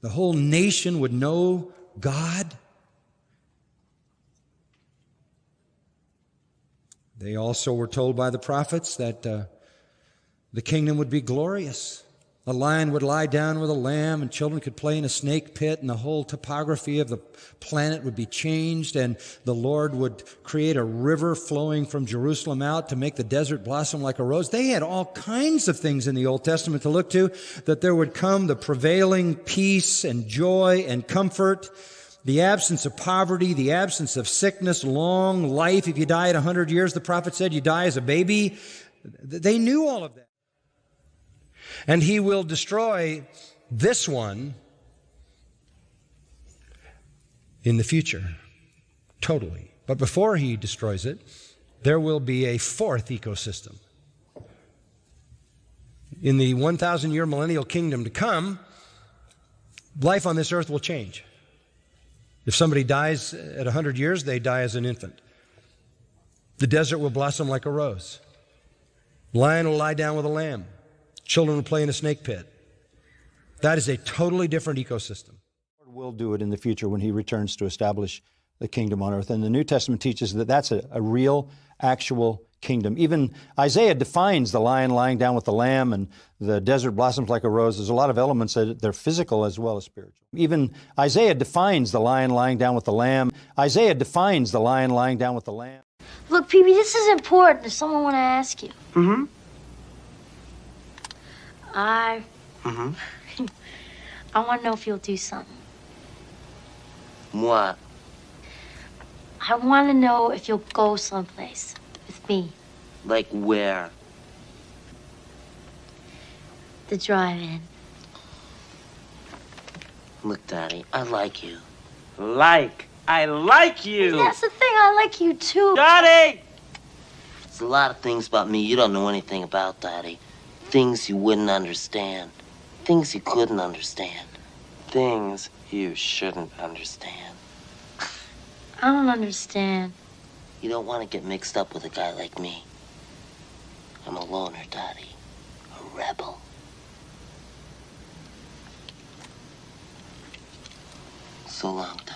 The whole nation would know God. They also were told by the prophets that the kingdom would be glorious. A lion would lie down with a lamb, and children could play in a snake pit, and the whole topography of the planet would be changed, and the Lord would create a river flowing from Jerusalem out to make the desert blossom like a rose. They had all kinds of things in the Old Testament to look to, that there would come the prevailing peace and joy and comfort, the absence of poverty, the absence of sickness, long life. If you die at 100 years, the prophet said you die as a baby. They knew all of that. And he will destroy this one in the future, totally. But before he destroys it, there will be a fourth ecosystem. In the 1,000-year millennial kingdom to come, life on this earth will change. If somebody dies at 100 years, they die as an infant. The desert will blossom like a rose. The lion will lie down with a lamb. Children will play in a snake pit. That is a totally different ecosystem. The Lord will do it in the future when he returns to establish the kingdom on earth. And the New Testament teaches that that's a real, actual kingdom. Even Isaiah defines the lion lying down with the lamb and the desert blossoms like a rose. There's a lot of elements that they're physical as well as spiritual. Even Isaiah defines the lion lying down with the lamb. Isaiah defines the lion lying down with the lamb. Look, Pee-wee, this is important. There's someone I want to ask you. Mm-hmm. I want to know if you'll do something. What? I want to know if you'll go someplace with me. Like where? The drive-in. Look, Daddy, I like you. I like you! That's the thing, I like you too. Daddy! There's a lot of things about me you don't know anything about, Daddy. Things you wouldn't understand. Things you couldn't understand. Things you shouldn't understand. I don't understand. You don't want to get mixed up with a guy like me. I'm a loner, Daddy. A rebel. So long, Dad.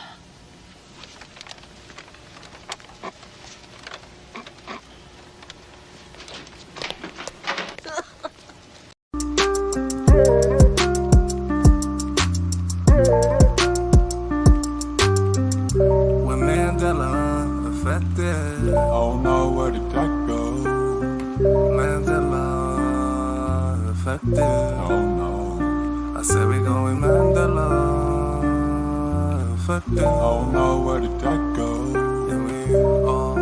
Oh no, where did that go? Mandela affected. Oh no. I said we going Mandela affected. Oh no, where did that go? And we all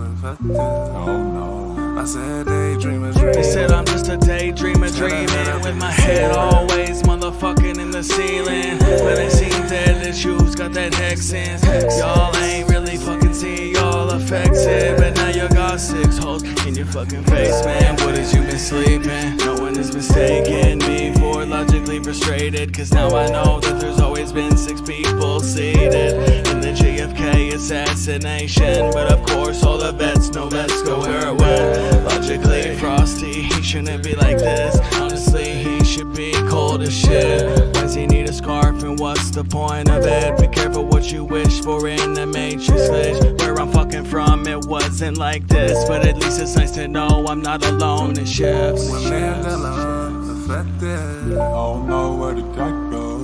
infected. Oh no. I said daydreamer dream. They said I'm just a daydreamer dreaming with my head always motherfucking in the ceiling. But it seems that the shoes got that Texans. Y'all ain't really fucking seeing y'all affected. But now you got 6 holes in your fucking face, man. What is you been sleeping? No one is mistaking me for logically frustrated. Cause now I know that there's always been 6 people seated in the JFK assassination. But of course all the bets, no bets go where it went. Logically frosty, he shouldn't be like this. Honestly, he should be cold as shit. Why does he need a scarf and what's the point of it? Be careful what you wish for in the Matrix glitch. Where I'm fucking from, it wasn't like this. But at least it's nice to know I'm not alone in shifts. When Mandela affected. Oh no, where did that go?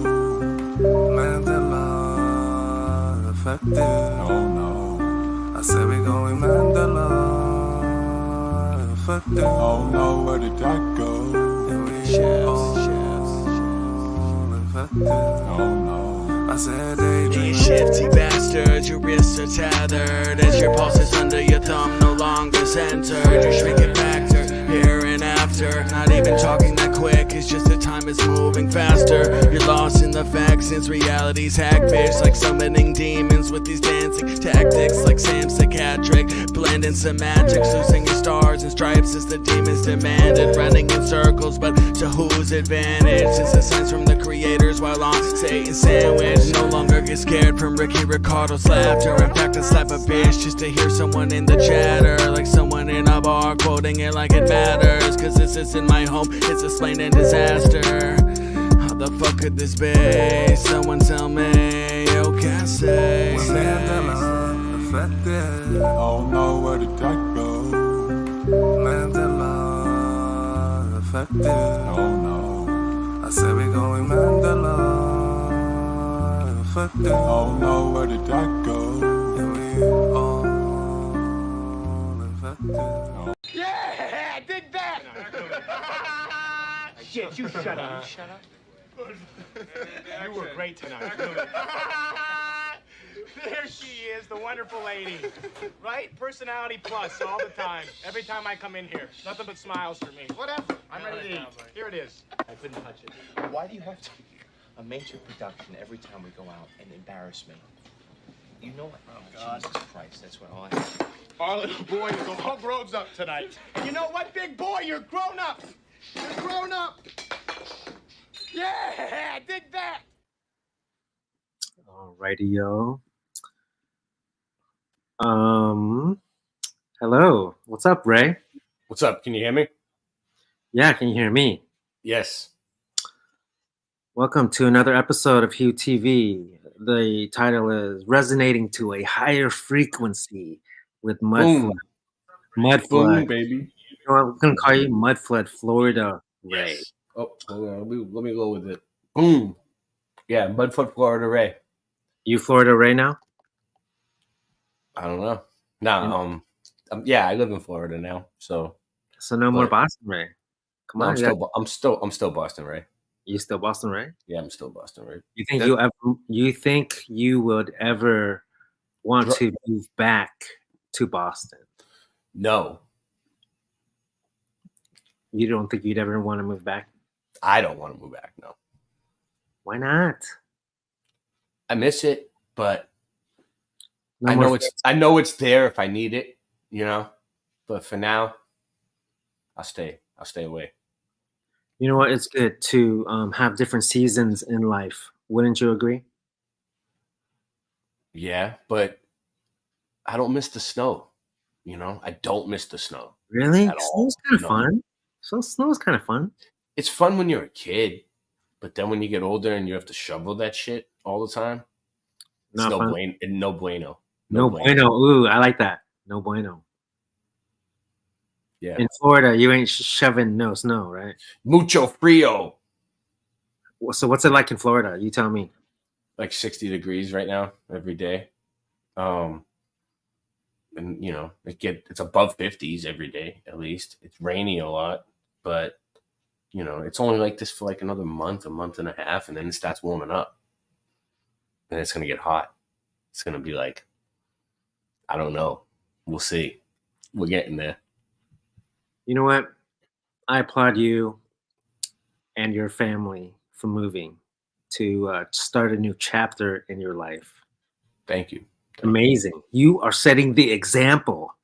Mandela affected. Oh no. I said we going Mandela. Oh no, where did that go? And we all infected. Oh no. I said daydream. You shifty bastards, your wrists are tethered as your pulses under your thumb no longer centered. You're shrinking back to here and after. Not even talking that quick, it's just that time is moving faster. You're lost in the facts since reality's hackfish. Like summoning demons with these dancing tactics. Like Sam Psychiatric, blending some magics. Losing your stars and stripes as the demons demanded. Running in circles, but to whose advantage? It's the signs from the creators while on Satan's sandwich. No longer get scared from Ricky Ricardo's laughter. In fact, I slap a bitch just to hear someone in the chatter. Like someone in a bar quoting it like it matters. Cause this isn't my home, it's a slain and disaster. How the fuck fuck could this be? Someone tell me, yo, can't say. When Mandela affected, I don't know where the dark go. Mandela affected, oh no. I said we going Mandela affected, I don't know where the dark go. And we all affected. Oh. Yeah, I dig that. Shit, you shut up. You shut up. You were great tonight. There she is, the wonderful lady. Right? Personality plus all the time. Every time I come in here. Nothing but smiles for me. Whatever. I'm ready to eat. Here it is. I couldn't touch it. Why do you have to a major production every time we go out and embarrass me? You know what? Oh, God. Jesus Christ, that's what all I have. Our little boy is all grown up tonight. And you know what, big boy? You're grown up. You're grown up. Yeah, I dig that. Alrighty, yo. Hello. What's up, Ray? What's up? Can you hear me? Yeah, can you hear me? Yes. Welcome to another episode of Hieu TV. The title is Resonating to a Higher Frequency with Mudflood. Mudflood. Boom, baby. You know what? I'm going to call you Mudflood, Florida Ray. Yes. Oh, hold on. Let me go with it. Boom. Yeah, Mudfoot, Florida Ray. You Florida Ray now? I don't know. Nah, yeah, I live in Florida now, so no more Boston Ray. Come on, I'm still Boston Ray. You still Boston Ray? Yeah, I'm still Boston Ray. You think you would ever want to move back to Boston? No. You don't think you'd ever want to move back? I don't want to move back, no. Why not? I miss it, but I know it's there if I need it, you know. But for now, I'll stay away. You know what? It's good to have different seasons in life. Wouldn't you agree? Yeah, but I don't miss the snow. You know, I don't miss the snow. Really? At all. Snow's kind of fun. So snow's kind of fun. It's fun when you're a kid, but then when you get older and you have to shovel that shit all the time, it's no bueno. No bueno. Ooh, I like that. No bueno. Yeah. In Florida, you ain't shoving no snow, right? Mucho frío. So what's it like in Florida? You tell me. Like 60 degrees right now every day. And you know, it's above 50s every day at least. It's rainy a lot, but you know, it's only like this for like another month and a half, and then it starts warming up. And it's gonna get hot. It's gonna be like, I don't know. We'll see. We're getting there. You know what? I applaud you and your family for moving to start a new chapter in your life. Thank you. Amazing. You are setting the example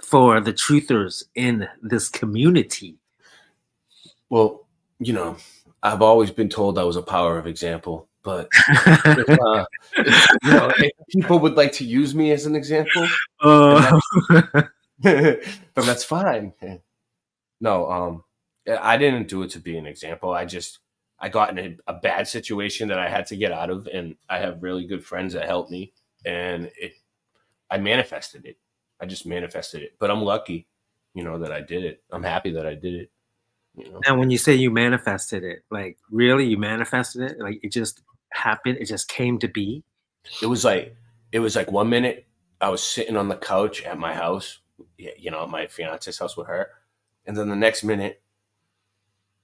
for the truthers in this community. Well, you know, I've always been told I was a power of example, but if people would like to use me as an example, then that's fine. No, I didn't do it to be an example. I got in a bad situation that I had to get out of, and I have really good friends that helped me, and I manifested it. I just manifested it, but I'm lucky, you know, that I did it. I'm happy that I did it. You know? Now, when you say you manifested it, like really, you manifested it? Like it just happened? It just came to be? It was like 1 minute I was sitting on the couch at my house, you know, at my fiance's house with her, and then the next minute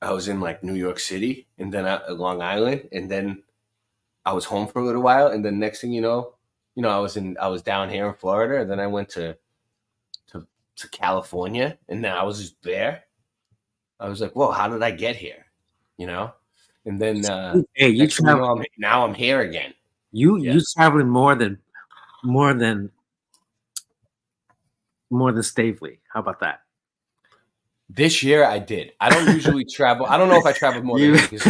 I was in like New York City, and then Long Island, and then I was home for a little while, and then next thing you know, I was down here in Florida, and then I went to California, and then I was just there. I was like, whoa, how did I get here? You know? And then hey, you travel, now I'm here again. You traveling more than Stavely. How about that? This year I did. I don't usually travel. I don't know if I traveled more than him, because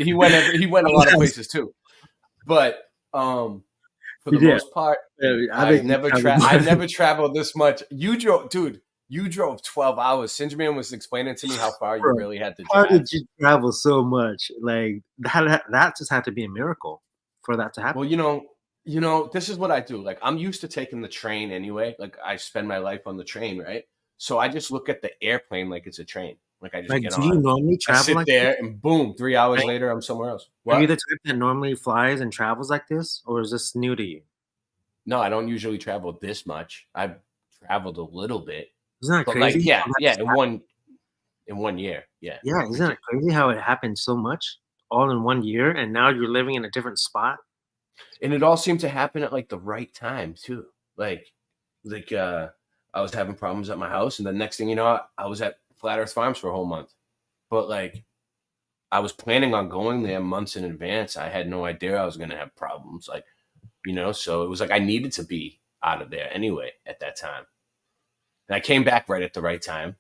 he went a lot of places too. But for the most part, I never traveled this much. You drove, dude. You drove 12 hours. Singerman was explaining to me how far you really had to How drive. did you travel so much? Like that just had to be a miracle for that to happen. Well, you know, this is what I do. Like, I'm used to taking the train anyway. Like, I spend my life on the train, right? So I just look at the airplane like it's a train. Like, I just Like, get do on. you normally I travel sit like there, this? and boom, 3 hours Right? later, I'm somewhere else. Are What? you the type that normally flies and travels like this, or is this new to you? No, I don't usually travel this much. I've traveled a little bit, Isn't that but crazy? like, yeah, how that yeah, just in happened? one year, yeah. Yeah, isn't it crazy how it happened so much all in 1 year, and now you're living in a different spot? And it all seemed to happen at like the right time too. Like, I was having problems at my house, and the next thing you know, I was at Flat Earth Farms for a whole month. But like, I was planning on going there months in advance. I had no idea I was going to have problems. Like, so it was like I needed to be out of there anyway at that time. And I came back right at the right time,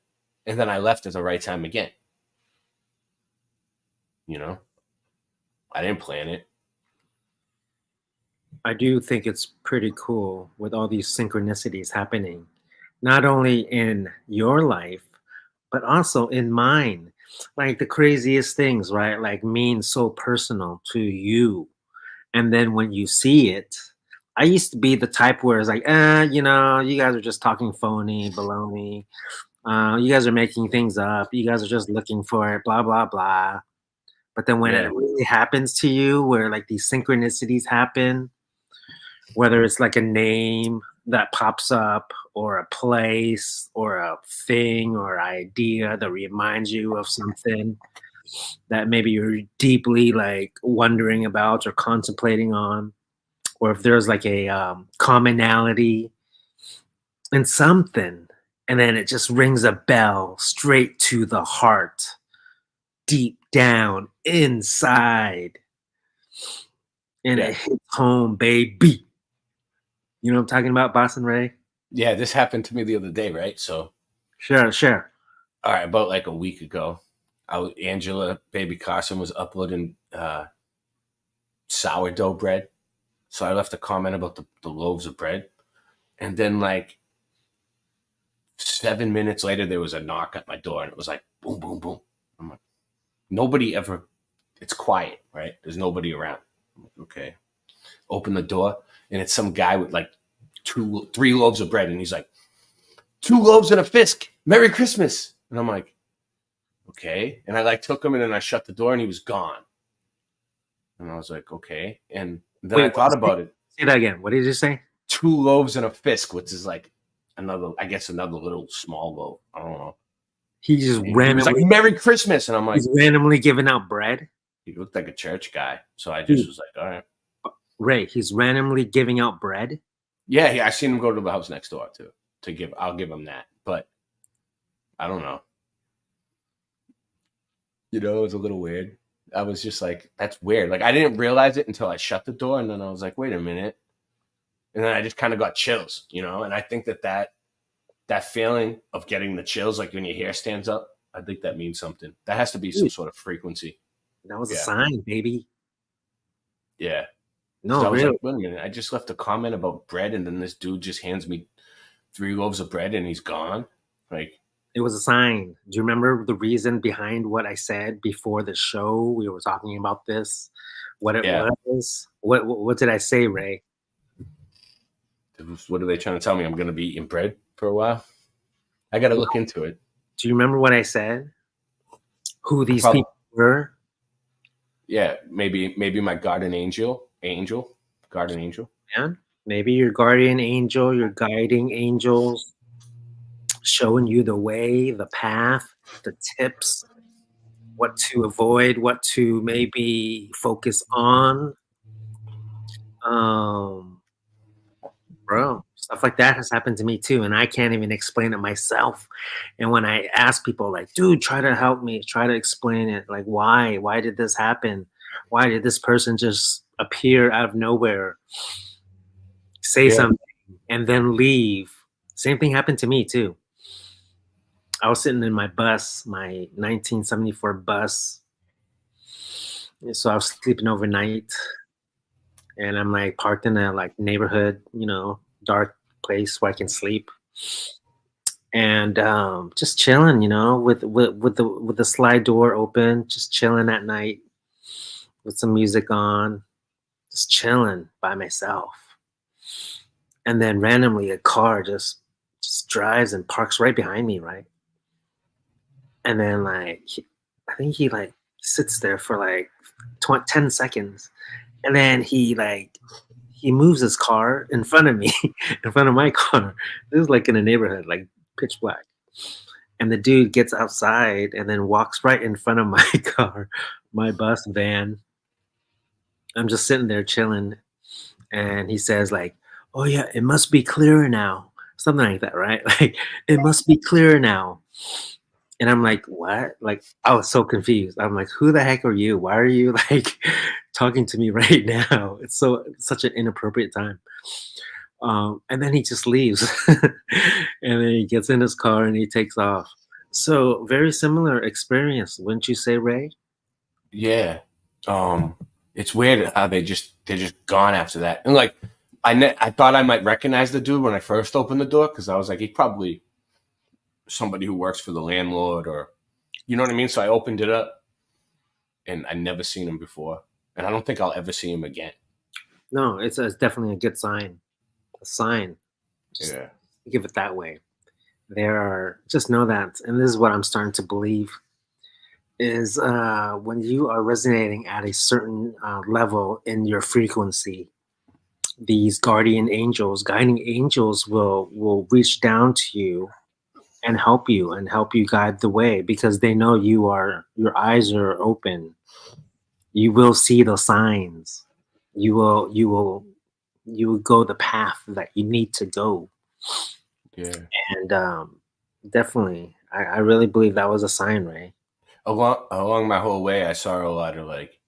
and then I left at the right time again. I didn't plan it. I do think it's pretty cool with all these synchronicities happening, not only in your life, but also in mine. Like the craziest things, right? Like mean so personal to you. And then when you see it, I used to be the type where it's like, you guys are just talking phony, baloney. You guys are making things up. You guys are just looking for it, blah, blah, blah. But then when it really happens to you, where like these synchronicities happen, whether it's like a name that pops up or a place or a thing or idea that reminds you of something that maybe you're deeply like wondering about or contemplating on, or if there's like a commonality in something, and then it just rings a bell straight to the heart, deep down inside, and it hits home, baby. You know what I'm talking about, Boston Ray? Yeah, this happened to me the other day, right? So Sure. All right, about like a week ago, Angela Baby Carson was uploading sourdough bread. So I left a comment about the loaves of bread. And then like 7 minutes later, there was a knock at my door, and it was like, boom, boom, boom. I'm like, it's quiet, right? There's nobody around. I'm like, okay. Open the door, and it's some guy with like 3 loaves of bread. And he's like, 2 loaves and a fisk. Merry Christmas. And I'm like, okay. And I like took him, and then I shut the door, and he was gone. And I was like, okay. And then I thought about it. Say that again. What did you say? 2 loaves and a fisk, which is like another little small loaf. I don't know. He just He randomly was like, Merry Christmas. And I'm like, he's randomly giving out bread. he looked like a church guy. So I just was like, all right. Ray, he's randomly giving out bread. Yeah, I seen him go to the house next door too. I'll give him that. But I don't know. It was a little weird. I was just like, that's weird. Like, I didn't realize it until I shut the door, and then I was like, wait a minute. And then I just kind of got chills, and I think that feeling of getting the chills, like when your hair stands up, I think that means something. That has to be some sort of frequency. That was a sign, baby. Yeah. No, so I was really. like, wait a minute. I just left a comment about bread, and then this dude just hands me 3 loaves of bread, and he's gone. Like, it was a sign. Do you remember the reason behind what I said before the show? We were talking about this. What it was? What did I say, Ray? What are they trying to tell me? I'm going to be eating bread for a while? I got to look into it. Do you remember what I said? Who these people were? Yeah, maybe my guardian angel. Man, maybe your guardian angel, your guiding angels, showing you the way, the path, the tips, what to avoid, what to maybe focus on. Bro, stuff like that has happened to me too, and I can't even explain it myself. And when I ask people like, dude, try to help me, try to explain it, like, why did this happen? Why did this person just appear out of nowhere, say something, and then leave? Same thing happened to me too. I was sitting in my bus, my 1974 bus. So I was sleeping overnight, and I'm like parked in a like neighborhood, dark place where I can sleep. and just chilling, with the slide door open, just chilling at night with some music on, just chilling by myself. And then randomly a car just drives and parks right behind me, right? And then I think he like sits there for like 10 seconds, and then he moves his car in front of me, in front of my car. This is like in a neighborhood, like pitch black. And the dude gets outside and then walks right in front of my car, my bus van. I'm just sitting there chilling, and he says like, "Oh yeah, it must be clearer now," something like that, right? Like, "It must be clearer now." And I'm like, "What?" Like, I was so confused. I'm like, "Who the heck are you? Why are you like talking to me right now?" It's such an inappropriate time. And then he just leaves, and then he gets in his car and he takes off. So very similar experience, wouldn't you say, Ray? Yeah. It's weird how they're just gone after that. And like, I thought I might recognize the dude when I first opened the door, because I was like, he's probably somebody who works for the landlord, or you know what I mean. So I opened it up, and I never seen him before, and I don't think I'll ever see him again. No, it's definitely a good sign. A sign. Just Yeah. give it that way. Just know that, and this is what I'm starting to believe, is when you are resonating at a certain level in your frequency, these guiding angels will reach down to you and help you guide the way, because they know your eyes are open. You will see the signs. You will go the path that you need to go. Yeah. And definitely, I really believe that was a sign, Ray. Along my whole way, I saw a lot of like,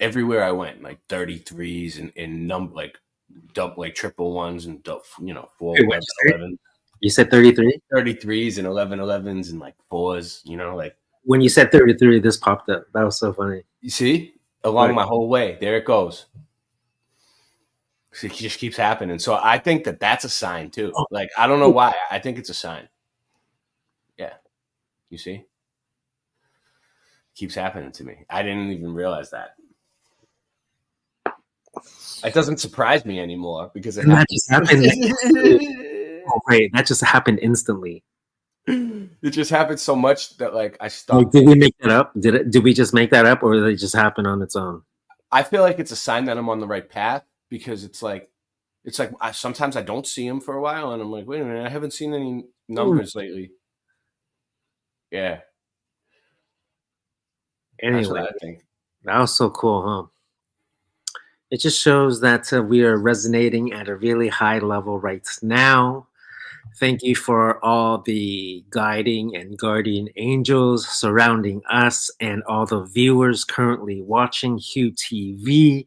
everywhere I went, like 33s and like double, like triple ones and four, Wait, what'd you say? 11. You said 33? 33s and 11s and like fours, like. When you said 33, this popped up. That was so funny. You see? Along Right. my whole way. There it goes. It just keeps happening. So I think that that's a sign too. Like, I don't know why. I think it's a sign. Yeah. You see? Keeps happening to me. I didn't even realize that. It doesn't surprise me anymore because that just happened. Oh, wait, that just happened instantly. It just happened so much that like I stopped. Like, did we make that up? Did we just make that up, or did it just happen on its own? I feel like it's a sign that I'm on the right path, because it's like sometimes I don't see him for a while, and I'm like, wait a minute, I haven't seen any numbers lately. Yeah. Anyway, that's what I think. That was so cool, huh? It just shows that we are resonating at a really high level right now. Thank you for all the guiding and guardian angels surrounding us and all the viewers currently watching Hieu TV.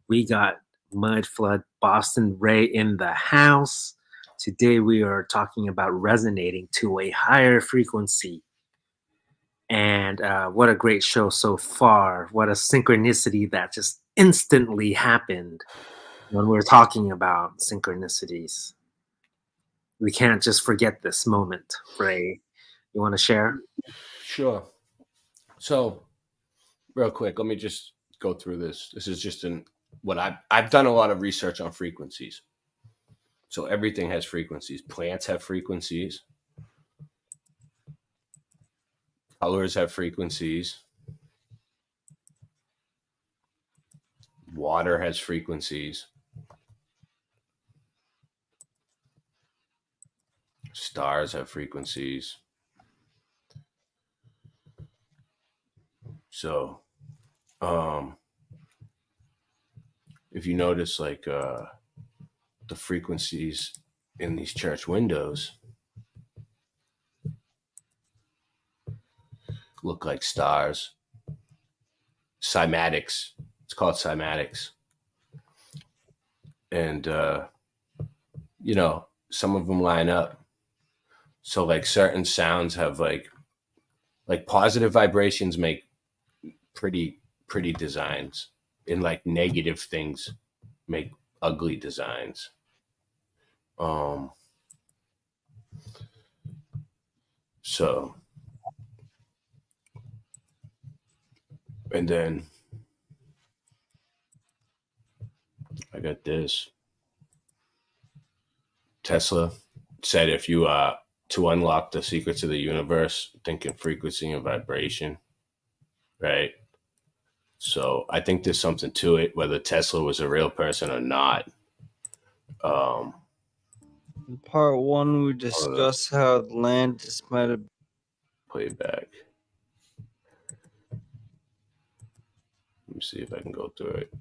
We got Mud Flood Boston Ray in the house. Today we are talking about resonating to a higher frequency. And what a great show so far. What a synchronicity that just instantly happened when we're talking about synchronicities. We can't just forget this moment, Ray. You want to share? Sure. So, real quick, let me just go through this. This is just I've done a lot of research on frequencies. So everything has frequencies. Plants have frequencies. Colors have frequencies. Water has frequencies. Stars have frequencies. So, if you notice, like, the frequencies in these church windows look like stars. Cymatics. It's called cymatics. And, some of them line up. So like certain sounds have like positive vibrations make pretty designs, and like negative things make ugly designs. So, and then I got this. Tesla said if you to unlock the secrets of the universe, think in frequency and vibration, right? So I think there's something to it, whether Tesla was a real person or not. In part 1, we discussed how Atlantis might have Play it back. Let me see if I can go through it.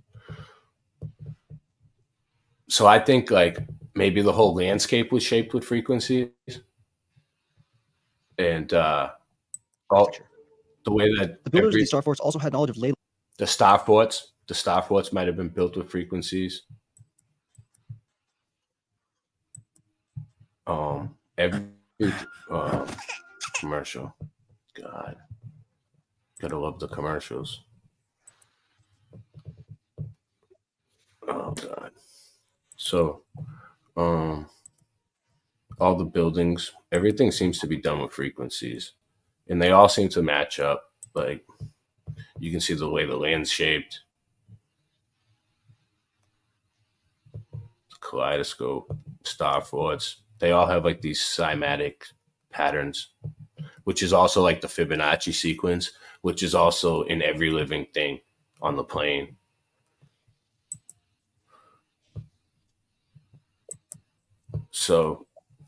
So I think like maybe the whole landscape was shaped with frequencies, and all the way that the builders of the Star Force also had knowledge of ley. The Star Forts might have been built with frequencies. Every commercial, God, gotta love the commercials. Oh God. So, all the buildings, everything seems to be done with frequencies, and they all seem to match up. Like you can see the way the land's shaped, kaleidoscope, star forts. They all have like these cymatic patterns, which is also like the Fibonacci sequence, which is also in every living thing on the plane. So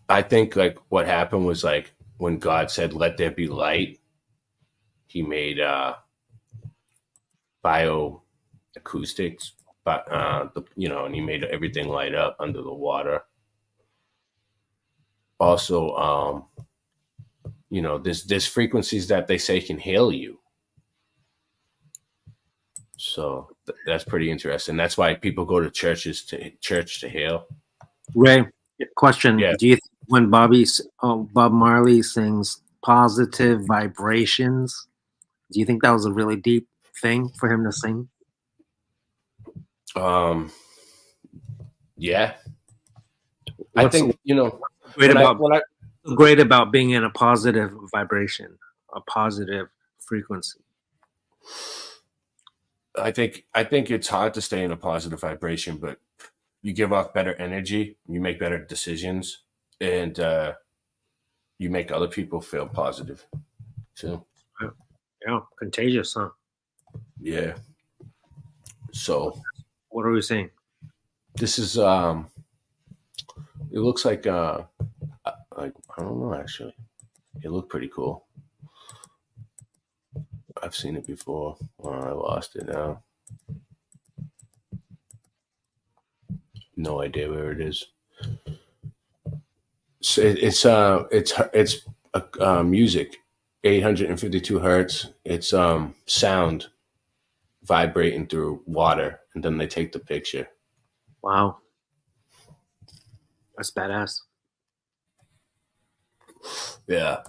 I think like what happened was like when God said, "Let there be light," he made bioacoustics, but and he made everything light up under the water. Also, there's frequencies that they say can heal you. So that's pretty interesting. That's why people go to church to heal. Ray, question: Yeah. Do you think when Bob Marley sings "Positive Vibrations," do you think that was a really deep thing for him to sing? Yeah. I think great about being in a positive vibration, a positive frequency. I think it's hard to stay in a positive vibration, but you give off better energy, you make better decisions, and you make other people feel positive too. Yeah, contagious, huh? Yeah. So what are we saying? This is it looks like I don't know actually. It looked pretty cool. I've seen it before. Oh, I lost it now. No idea where it is. So it's music, 852 hertz. It's sound vibrating through water, and then they take the picture. Wow, that's badass. Yeah.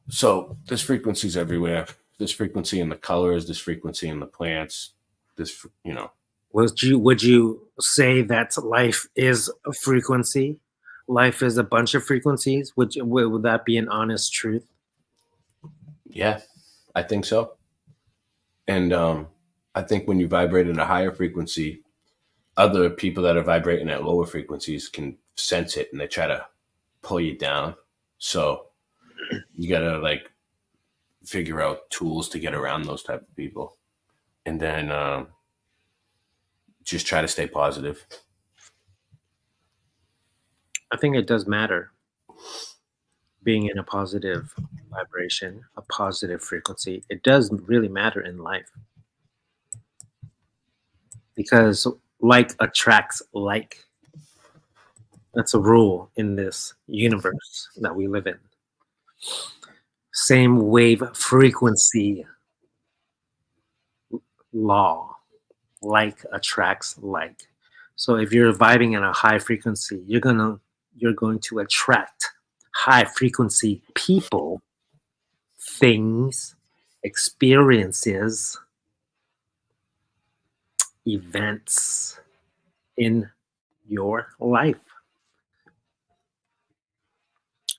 So there's frequencies everywhere. There's frequency in the colors. There's frequency in the plants. Would you say that life is a frequency? Life is a bunch of frequencies. Would that be an honest truth? Yeah, I think so. And I think when you vibrate at a higher frequency, other people that are vibrating at lower frequencies can sense it, and they try to pull you down. So you gotta like figure out tools to get around those type of people, and then just try to stay positive. I think it does matter being in a positive vibration, a positive frequency. It does really matter in life, because like attracts like. That's a rule in this universe that we live in. Same wave frequency law, like attracts like. So if you're vibing at a high frequency, you're going to attract high frequency people, things, experiences, events in your life.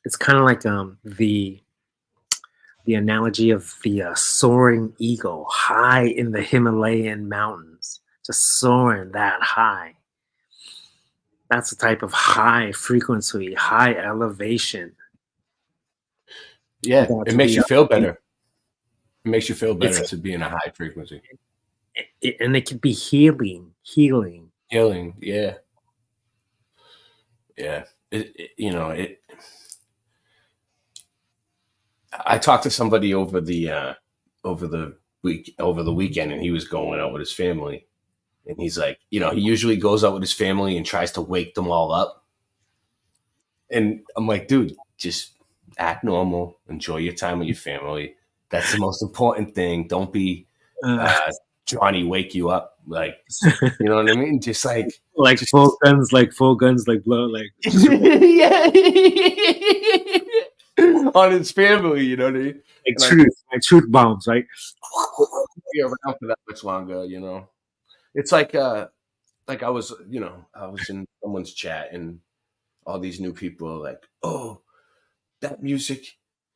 It's kind of like the the analogy of the soaring eagle high in the Himalayan mountains, just soaring that high. That's a type of high frequency, high elevation. Yeah, That's it makes the you feel better. It makes you feel better It's- to be in a high frequency. and it could be healing. Healing, yeah. Yeah. I talked to somebody over the weekend, and he was going out with his family. And he's like, he usually goes out with his family and tries to wake them all up. And I'm like, dude, just act normal. Enjoy your time with your family. That's the most important thing. Don't be Johnny wake you up. Like, you know what I mean? Just like full guns, like blow, like yeah. On his family, you know what I mean? like truth bombs, right? Be around for that much longer, It's like I was, I was in someone's chat, and all these new people are like, "Oh, that music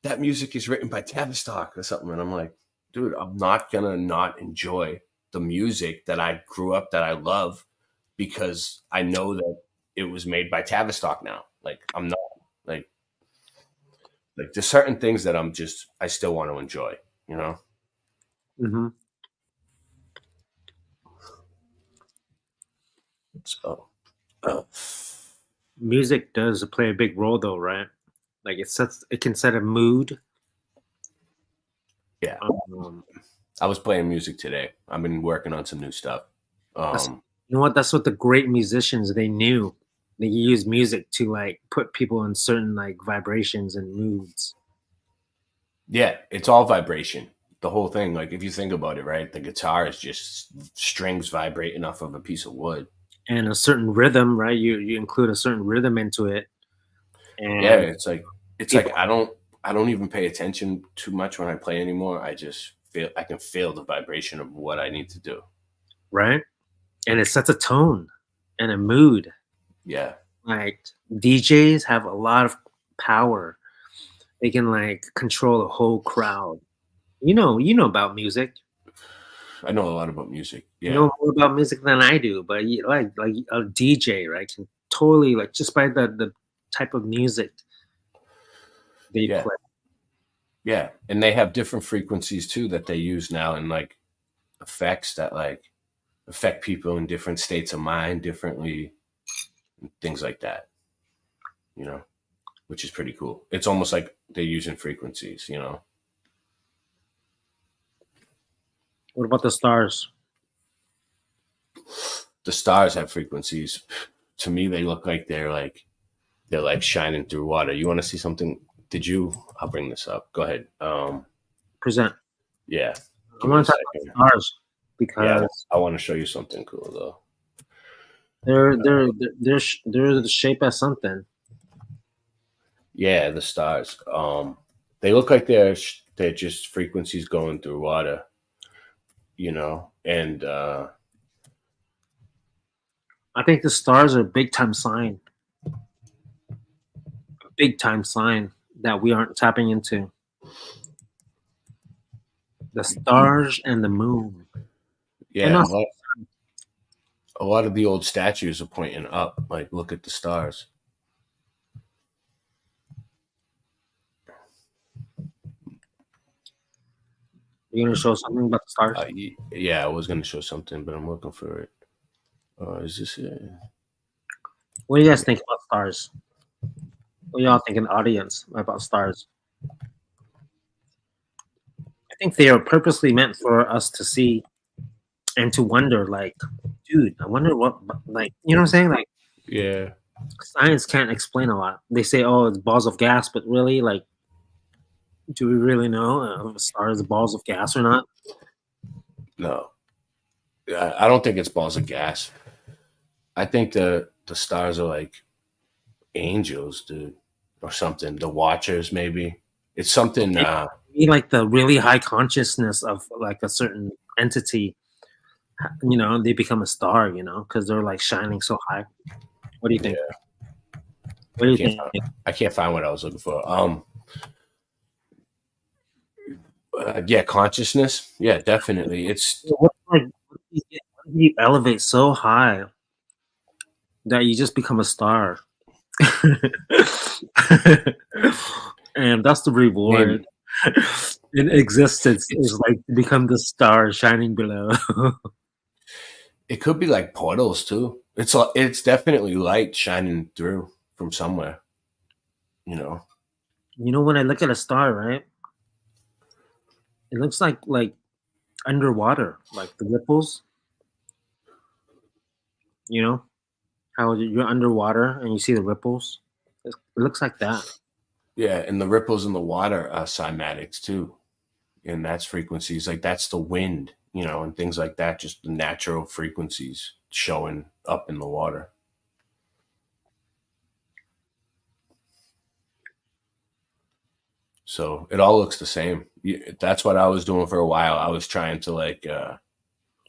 is written by Tavistock or something," and I'm like, dude, I'm not gonna not enjoy the music that I grew up that I love because I know that it was made by Tavistock now. Like, I'm not like there's certain things that I still want to enjoy, Mm-hmm. So music does play a big role, though, right? Like it can set a mood. Yeah. I was playing music today. I've been working on some new stuff. You know what? That's what the great musicians, they knew. They use music to like put people in certain like vibrations and moods. Yeah, it's all vibration. The whole thing, like if you think about it, right? The guitar is just strings vibrating off of a piece of wood. And a certain rhythm, right? You include a certain rhythm into it. And yeah, it's like I don't even pay attention too much when I play anymore. I can feel the vibration of what I need to do. Right? And it sets a tone and a mood. Yeah. Like DJs have a lot of power. They can like control a whole crowd. You know about music. I know a lot about music. Yeah. You know more about music than I do, but like a DJ, right, can totally, like, just by the type of music they play. Yeah, and they have different frequencies too that they use now, and like effects that like affect people in different states of mind differently, and things like that. Which is pretty cool. It's almost like they're using frequencies. What about the stars? The stars have frequencies. To me, they look like they're like shining through water. You want to see something? I'll bring this up. Go ahead. Present. Yeah. I want to talk about stars because I want to show you something cool though. They're the shape of something. Yeah, the stars. They look like they're just frequencies going through water. And I think the stars are a big time sign. A big time sign that we aren't tapping into. The stars and the moon. Yeah, a lot of the old statues are pointing up. Like, look at the stars. You're gonna show something about the stars? Yeah, I was gonna show something, but I'm looking for it. Is this it? What do you guys think about stars? What do y'all think in the audience about stars? I think they are purposely meant for us to see and to wonder, like, dude, I wonder what, like, you know what I'm saying? Like, yeah, science can't explain a lot. They say, oh, it's balls of gas, but really, like, do we really know if a star is balls of gas or not? No. I don't think it's balls of gas. I think the stars are like angels, dude, or something. The watchers, maybe. It's something. Like the really high consciousness of like a certain entity, they become a star, because they're like shining so high. What do you think? Yeah. What do you think? I can't find what I was looking for. Yeah, consciousness. Yeah, definitely. It's What, like, what do you elevate so high that you just become a star? And that's the reward maybe in existence, it's is like to become the star shining below. it could be like portals too. It's definitely light shining through from somewhere. You know. You know, when I look at a star, right, it looks like underwater, like the ripples. You know how you're underwater and you see the ripples. It looks like that. Yeah, and the ripples in the water are cymatics too, and that's frequencies like that's the wind, and things like that. Just the natural frequencies showing up in the water. So it all looks the same. That's what I was doing for a while. I was trying to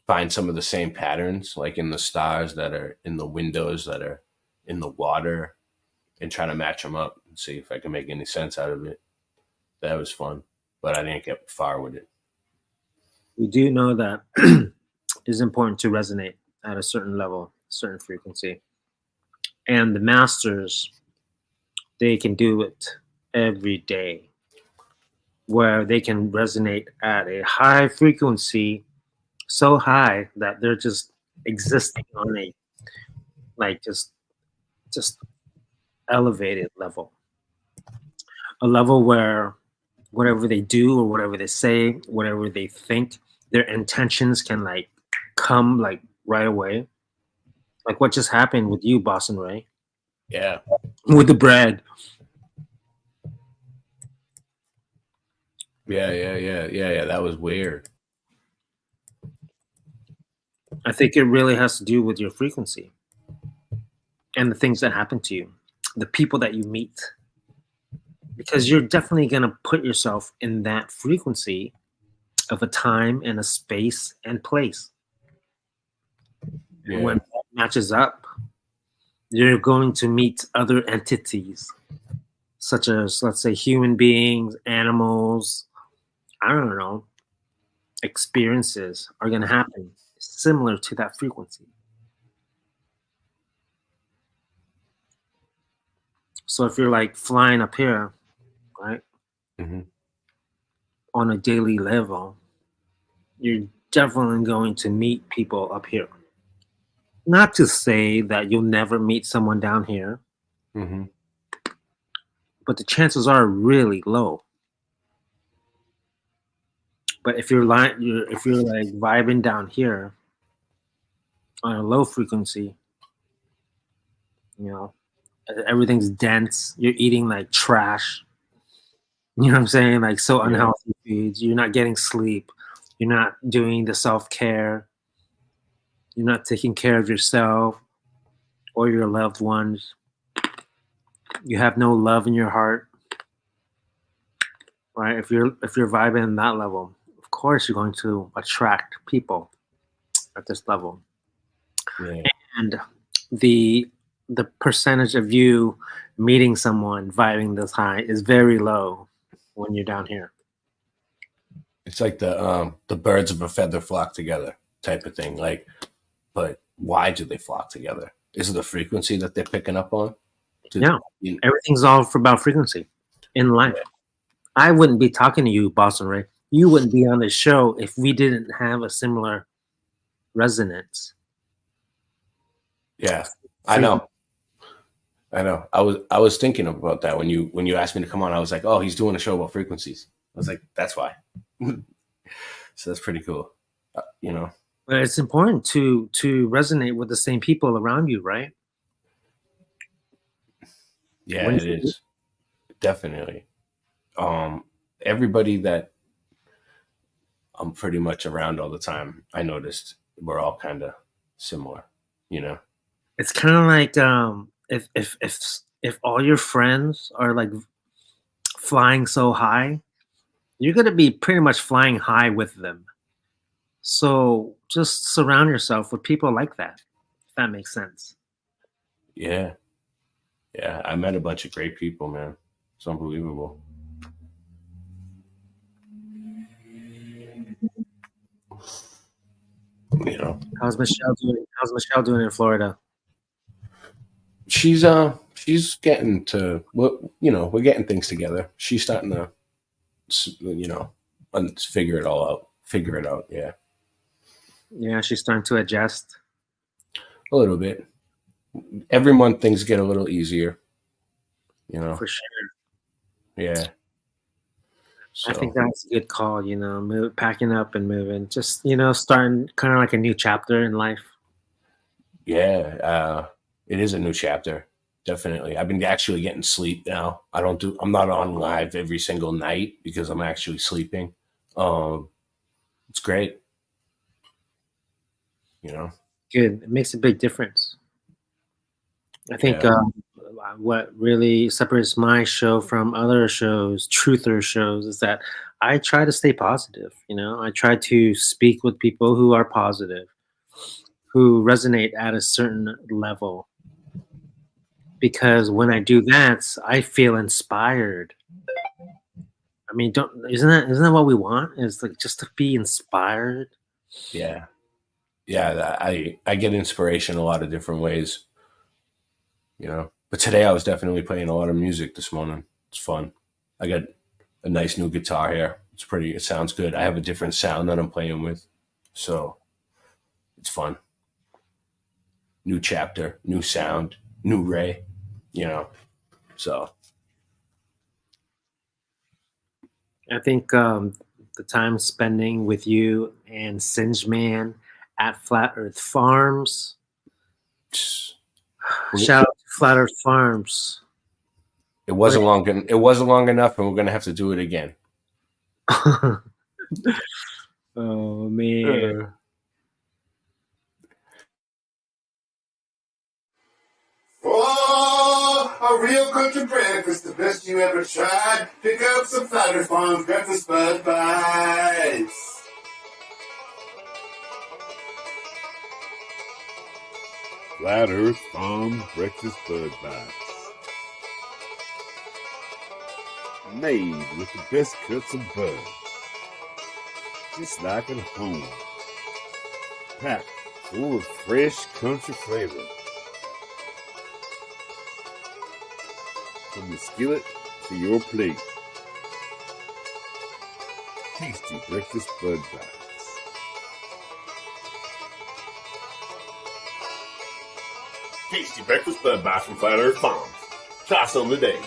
find some of the same patterns, like in the stars that are in the windows that are in the water, and trying to match them up and see if I can make any sense out of it. That was fun, but I didn't get far with it. We do know that it's important to resonate at a certain level, certain frequency, and the masters, they can do it every day, where they can resonate at a high frequency, so high that they're just existing on a like just elevated level, a level where whatever they do or whatever they say, whatever they think, their intentions can like come like right away, like what just happened with you, Boston Ray, Yeah. with the bread. Yeah. That was weird. I think it really has to do with your frequency and the things that happen to you, the people that you meet, because you're definitely going to put yourself in that frequency of a time and a space and place. Yeah. And when that matches up, you're going to meet other entities, such as, let's say, human beings, animals, I don't know, experiences are going to happen similar to that frequency. So if you're like flying up here, right, on a daily level, you're definitely going to meet people up here. Not to say that you'll never meet someone down here, but the chances are really low. But if you're like vibing down here on a low frequency, everything's dense. You're eating like trash. You know what I'm saying? Like so unhealthy foods. You're not getting sleep. You're not doing the self-care. You're not taking care of yourself or your loved ones. You have no love in your heart. Right? If you're vibing in that level, of course you're going to attract people at this level. Yeah. And the percentage of you meeting someone vibing this high is very low when you're down here. It's like the birds of a feather flock together type of thing. Like, but why do they flock together? Is it the frequency that they're picking up on? Everything's all about frequency in life. I wouldn't be talking to you, Boston Ray. You wouldn't be on the show if we didn't have a similar resonance. Yeah, I know. I was thinking about that when you asked me to come on. I was like, oh, he's doing a show about frequencies. I was like, that's why. So that's pretty cool. But it's important to resonate with the same people around you, right? Yeah, it is. Definitely. Everybody that I'm pretty much around all the time, I noticed we're all kind of similar, It's kind of like if all your friends are like flying so high, you're going to be pretty much flying high with them. So just surround yourself with people like that, if that makes sense. Yeah. I met a bunch of great people, man. It's unbelievable. You know, How's Michelle doing? How's Michelle doing in Florida? she's getting to we're getting things together. She's starting to figure it all out. Figure it out, yeah. Yeah, she's starting to adjust. A little bit. Every month things get a little easier. You know. For sure. Yeah. So. I think that's a good call, packing up and moving. Just, starting kind of like a new chapter in life. Yeah, it is a new chapter. Definitely. I've been actually getting sleep now. I'm not on live every single night because I'm actually sleeping. It's great. Good. It makes a big difference. I think Yeah. What really separates my show from other shows, truther shows, is that I try to stay positive. I try to speak with people who are positive, who resonate at a certain level. Because when I do that, I feel inspired. I mean, isn't that what we want? Is like just to be inspired. Yeah. I get inspiration a lot of different ways. But today I was definitely playing a lot of music this morning. It's fun. I got a nice new guitar here. It sounds good. I have a different sound that I'm playing with. So it's fun. New chapter, new sound, new Ray, so. I think the time spending with you and Singe Man at Flat Earth Farms. Shout out to Flat Earth Farms. It wasn't long enough, and we're gonna have to do it again. Oh man. Oh, a real country breakfast, the best you ever tried. Pick up some Flat Earth Farms breakfast bud bites. Flat Earth Farms breakfast bud bites. Made with the best cuts of bud. Just like at home. Packed full of fresh country flavor. From the skillet to your plate. Tasty breakfast bud bites. Tasty breakfast bud bites from Flat Earth Farms. Try some today.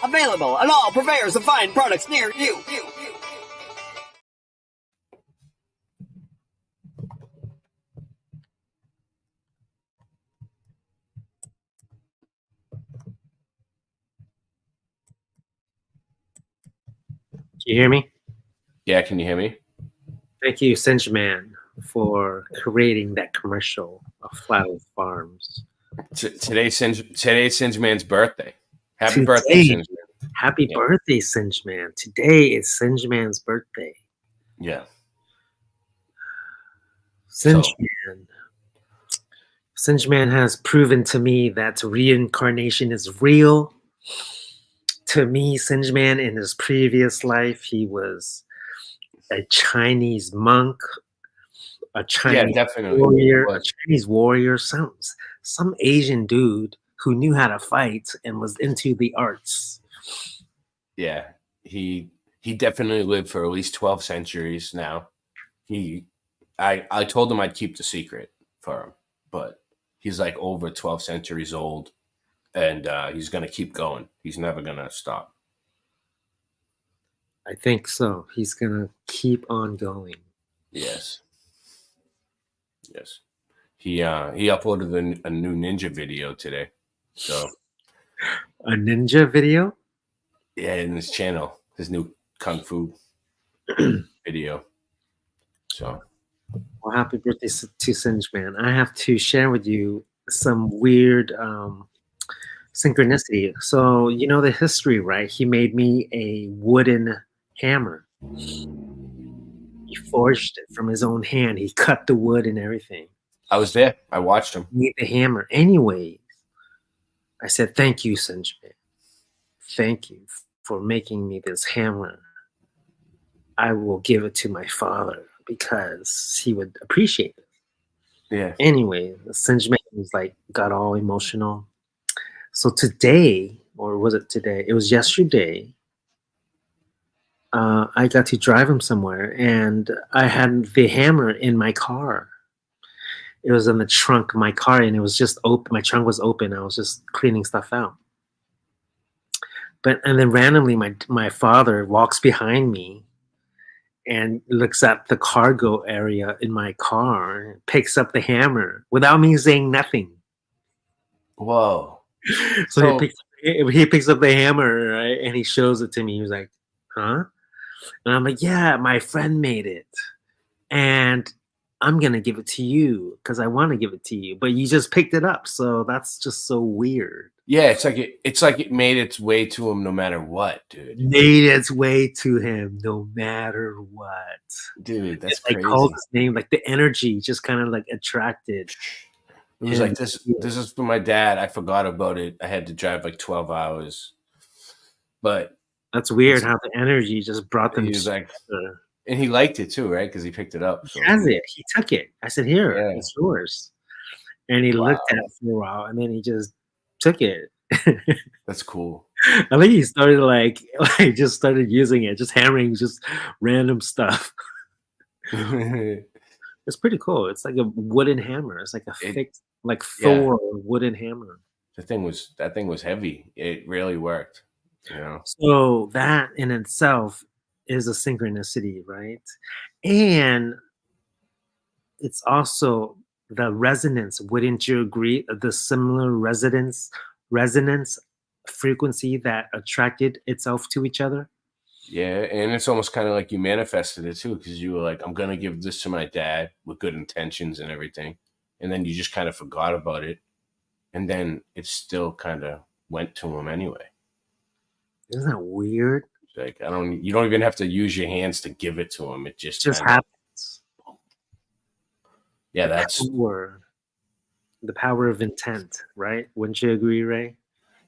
Available at all purveyors of fine products near you. Can you hear me? Yeah, can you hear me? Thank you, Singe Man, for creating that commercial of Flat Earth Farms. Today's Singe Man's birthday. Happy birthday, Singe Man. Happy birthday, Singe Man. Today is Singe Man's birthday. Yeah. Singe Man. Singe Man has proven to me that reincarnation is real. To me, Singe Man in his previous life, he was a Chinese monk, a Chinese warrior, some Asian dude who knew how to fight and was into the arts. Yeah, he definitely lived for at least 12 centuries now. I told him I'd keep the secret for him, but he's like over 12 centuries old, and he's going to keep going. He's never going to stop. I think so. He's going to keep on going. Yes. He uploaded a new ninja video today. So a ninja video? Yeah, in his channel, his new kung fu video. So, well, happy birthday to Singe Man. I have to share with you some weird synchronicity. So, you know the history, right? He made me a wooden hammer. He forged it from his own hand. He cut the wood and everything. I was there. I watched him. He made the hammer. Anyways, I said, thank you, Singe Man. Thank you for making me this hammer I will give it to my father because he would appreciate it. Yeah. Anyway, the Sinjman was like got all emotional. So today, or was it today? It was yesterday. I got to drive him somewhere, and I had the hammer in my car. It was in the trunk of my car, and it was just open. My trunk was open. I was just cleaning stuff out. And then randomly, my father walks behind me and looks at the cargo area in my car, picks up the hammer without me saying nothing. Whoa. So he picks up the hammer, right, and he shows it to me. He was like, "Huh?" And I'm like, "Yeah, my friend made it, and I'm gonna give it to you because I want to give it to you, but you just picked it up, so that's just so weird." Yeah, it's like it made its way to him no matter what, dude. Made its way to him no matter what. Dude, that's It, like, crazy. called his name, like the energy just kind of like attracted. It was like this is for my dad. I forgot about it. I had to drive like 12 hours. But that's weird how the energy just brought them he was like, together. and he liked it too, right? Because he picked it up. So. He has it. He took it. I said, "Here, Yeah. it's yours." And he looked at it for a while, and then he just took it. That's cool. I think he started like just started using it, just hammering just random stuff. It's pretty cool. It's like a wooden hammer. It's like a fixed, like Thor wooden hammer. That thing was heavy. It really worked. You know. So that in itself is a synchronicity, right? And it's also the resonance. Wouldn't you agree? The similar resonance frequency that attracted itself to each other. Yeah, and it's almost kind of like you manifested it too, because you were like, "I'm gonna give this to my dad with good intentions and everything," and then you just kind of forgot about it, and then it still kind of went to him anyway. Isn't that weird? Like you don't even have to use your hands to give it to him. It just happens. Yeah, that's the power of intent, right? Wouldn't you agree, Ray?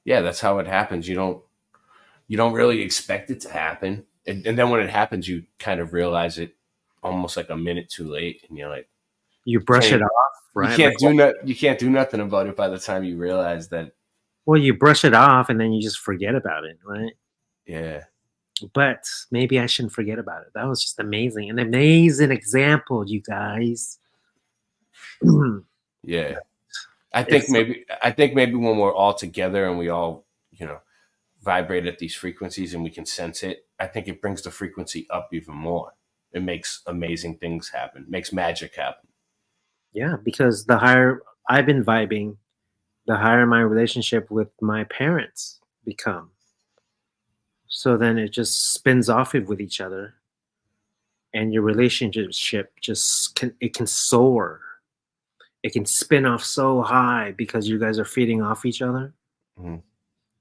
Yeah, that's how it happens. You don't really expect it to happen, and then when it happens, you kind of realize it almost like a minute too late, and you're like, you brush it off, right? You can't do nothing about it by the time you realize that. Well, you brush it off, and then you just forget about it, right? Yeah. But maybe I shouldn't forget about it. That was just amazing, an amazing example, you guys. Yeah, I think maybe when we're all together and we all vibrate at these frequencies and we can sense it, I think it brings the frequency up even more. It makes amazing things happen, makes magic happen. Yeah, because the higher I've been vibing, the higher my relationship with my parents become. So then it just spins off with each other, and your relationship just can soar. It can spin off so high because you guys are feeding off each other. Mm-hmm.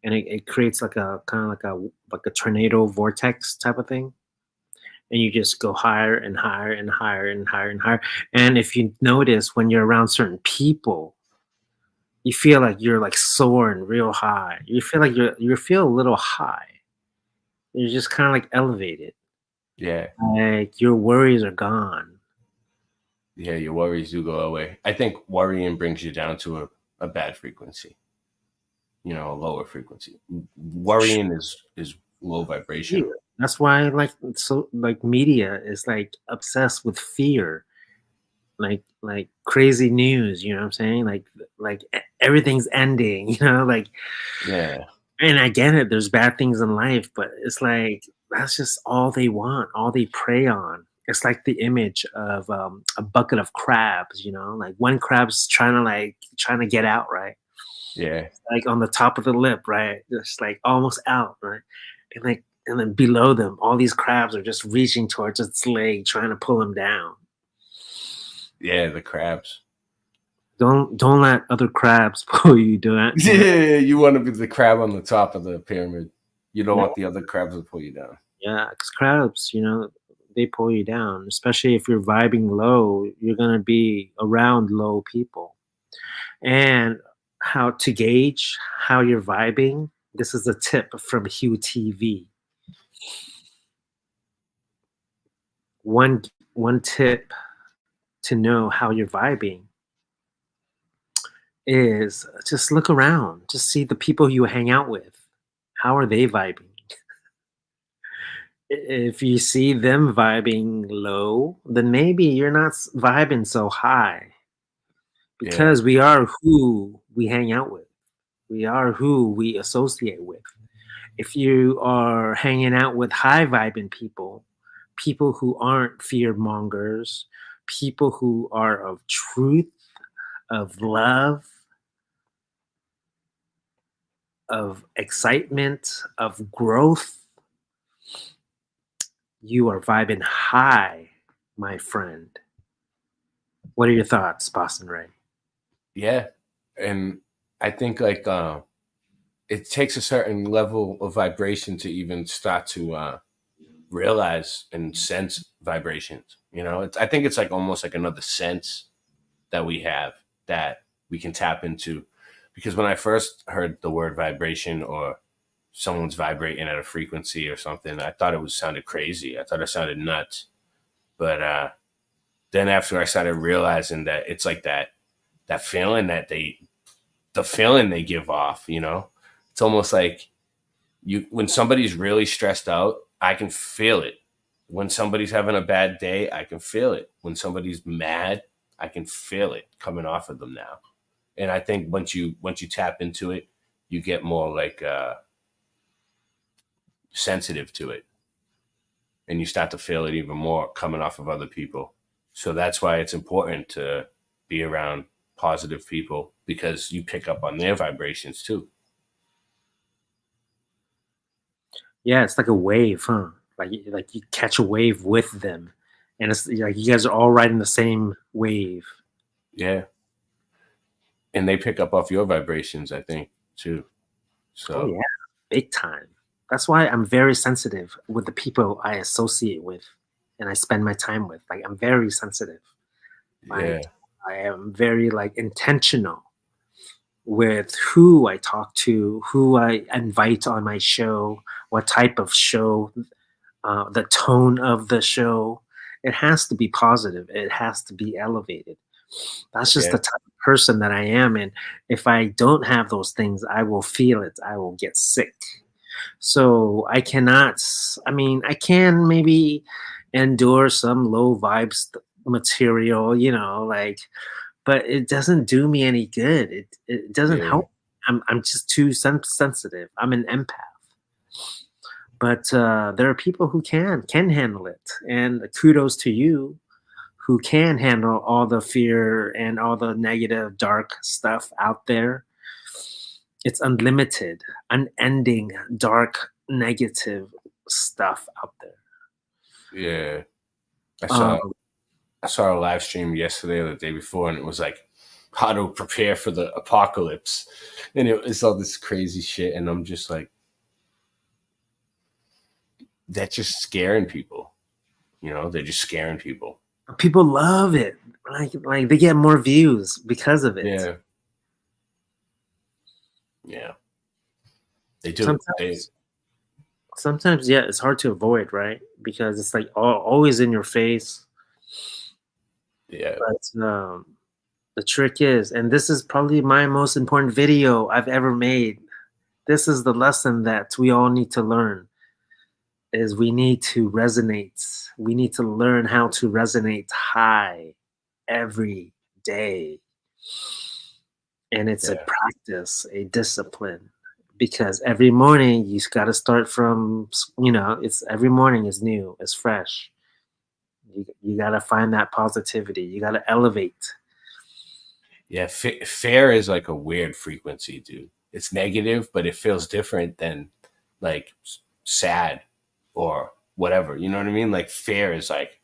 And it creates like a kind of like a tornado vortex type of thing. And you just go higher and higher and higher and higher and higher. And if you notice, when you're around certain people, you feel like you're like soaring real high. You feel like you feel a little high. You're just kind of like elevated. Yeah. Like your worries are gone. Yeah, your worries do go away. I think worrying brings you down to a bad frequency. A lower frequency. Worrying is low vibration. Yeah. That's why media is like obsessed with fear. Like crazy news, you know what I'm saying? Like everything's ending, like. Yeah. And I get it, there's bad things in life, but it's like that's just all they want, all they prey on. It's like the image of a bucket of crabs, like one crab's trying to get out, right? Yeah. Like on the top of the lip, right? Just like almost out, right? And then below them, all these crabs are just reaching towards its leg, trying to pull him down. Yeah, the crabs. Don't let other crabs pull you down. Yeah, you want to be the crab on the top of the pyramid. You don't want the other crabs to pull you down. Yeah, because crabs, they pull you down. Especially if you're vibing low, you're gonna be around low people. And how to gauge how you're vibing? This is a tip from Hieu TV. one tip to know how you're vibing is just look around, just see the people you hang out with. How are they vibing? If you see them vibing low, then maybe you're not vibing so high, because we are who we hang out with. We are who we associate with. If you are hanging out with high vibing people, people who aren't fear mongers, people who are of truth, of love, of excitement, of growth, you are vibing high, my friend. What are your thoughts, Boston Ray? Yeah. And I think like it takes a certain level of vibration to even start to realize and sense vibrations. You know, I think it's like almost like another sense that we have that we can tap into. Because when I first heard the word vibration, or someone's vibrating at a frequency or something, I thought it sounded crazy. I thought it sounded nuts. But then after I started realizing that it's like that feeling that the feeling they give off, you know, it's almost like when somebody's really stressed out, I can feel it. When somebody's having a bad day, I can feel it. When somebody's mad, I can feel it coming off of them now. And I think once you tap into it, you get more like sensitive to it, and you start to feel it even more coming off of other people. So that's why it's important to be around positive people, because you pick up on their vibrations too. Yeah, it's like a wave, huh? Like you catch a wave with them, and it's like you guys are all riding the same wave. Yeah. And they pick up off your vibrations, I think, too. So Oh yeah, big time. That's why I'm very sensitive with the people I associate with and I spend my time with. Like, I'm very sensitive. yeah. I am very like intentional with who I talk to, who I invite on my show, what type of show, the tone of the show. It has to be positive. It has to be elevated. That's just the type of person that I am. And if I don't have those things, I will feel it. I will get sick. So I cannot, I mean, I can maybe endure some low vibes material, you know, like, but it doesn't do me any good. It doesn't help. I'm just too sensitive. I'm an empath. But there are people who can handle it. And kudos to you who can handle all the fear and all the negative, dark stuff out there. It's unlimited, unending, dark, negative stuff out there. Yeah. I saw a live stream yesterday or the day before, and it was like how to prepare for the apocalypse. And it's all this crazy shit. And I'm just like, that's just scaring people. You know, they're just scaring people. People love it. Like they get more views because of it. Yeah. Yeah. They do. Sometimes, yeah, it's hard to avoid, right? Because it's like always in your face. Yeah. But the trick is, and this is probably my most important video I've ever made. This is the lesson that we all need to learn. Is we need to resonate. We need to learn how to resonate high every day. And it's a practice, a discipline, because every morning you got to start from, you know, it's every morning is new, it's fresh. You got to find that positivity. You got to elevate. Yeah. Fear is like a weird frequency, dude. It's negative, but it feels different than like sad or whatever. You know what I mean? Like fear is like,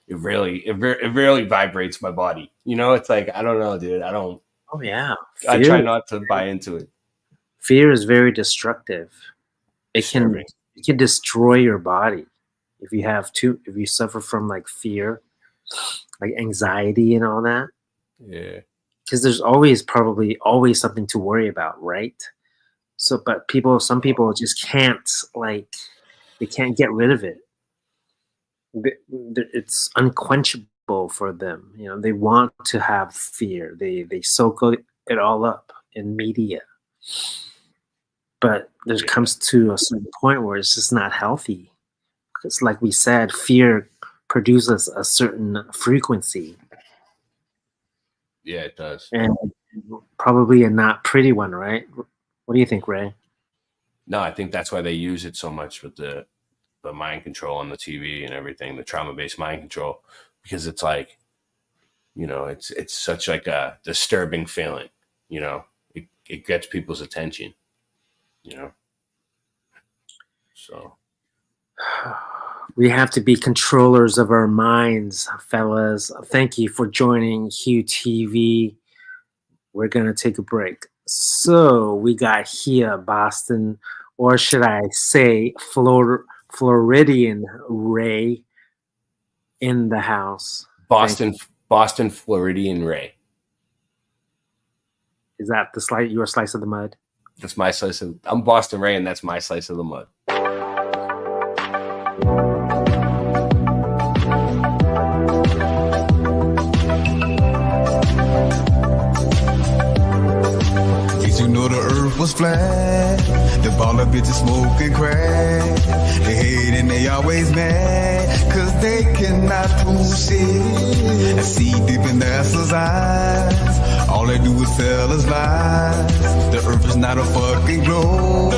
it really vibrates my body. You know, it's like, I don't know, dude. Oh yeah. I try not to buy into it. Fear is very destructive. It can destroy your body if you suffer from like fear, like anxiety and all that. Yeah. Because there's probably always something to worry about, right? So, but some people just can't, like, they can't get rid of it. it's unquenchable for them. You know, they want to have fear. They soak it all up in media. But there comes to a certain point where it's just not healthy. It's like we said, fear produces a certain frequency. Yeah, it does. And probably a not pretty one, right? What do you think, Ray? No, I think that's why they use it so much with the mind control on the TV and everything, the trauma-based mind control, because it's like, you know, it's such like a disturbing feeling, you know, it gets people's attention, you know, so. We have to be controllers of our minds, fellas. Thank you for joining Hieu TV. We're going to take a break. So we got here, Boston, or should I say Floridian Ray in the house. Boston Floridian Ray. Is that your slice of the mud? That's my slice of. I'm Boston Ray, and that's my slice of the mud. Did you know the earth was flat? The ball of bitches smoking crack. They hate and they always mad, cause they cannot prove shit. I see deep in the asses' eyes. All they do is tell us lies. The earth is not a fucking globe.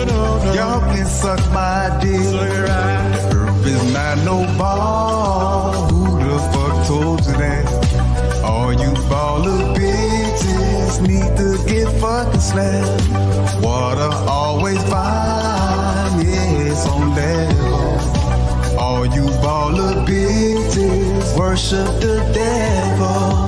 Y'all can suck my dick. The earth is not no ball. Who the fuck told you that? All you baller bitches need to get fucking slapped. Water always fine, yeah, it's on level. All you baller bitches worship the devil.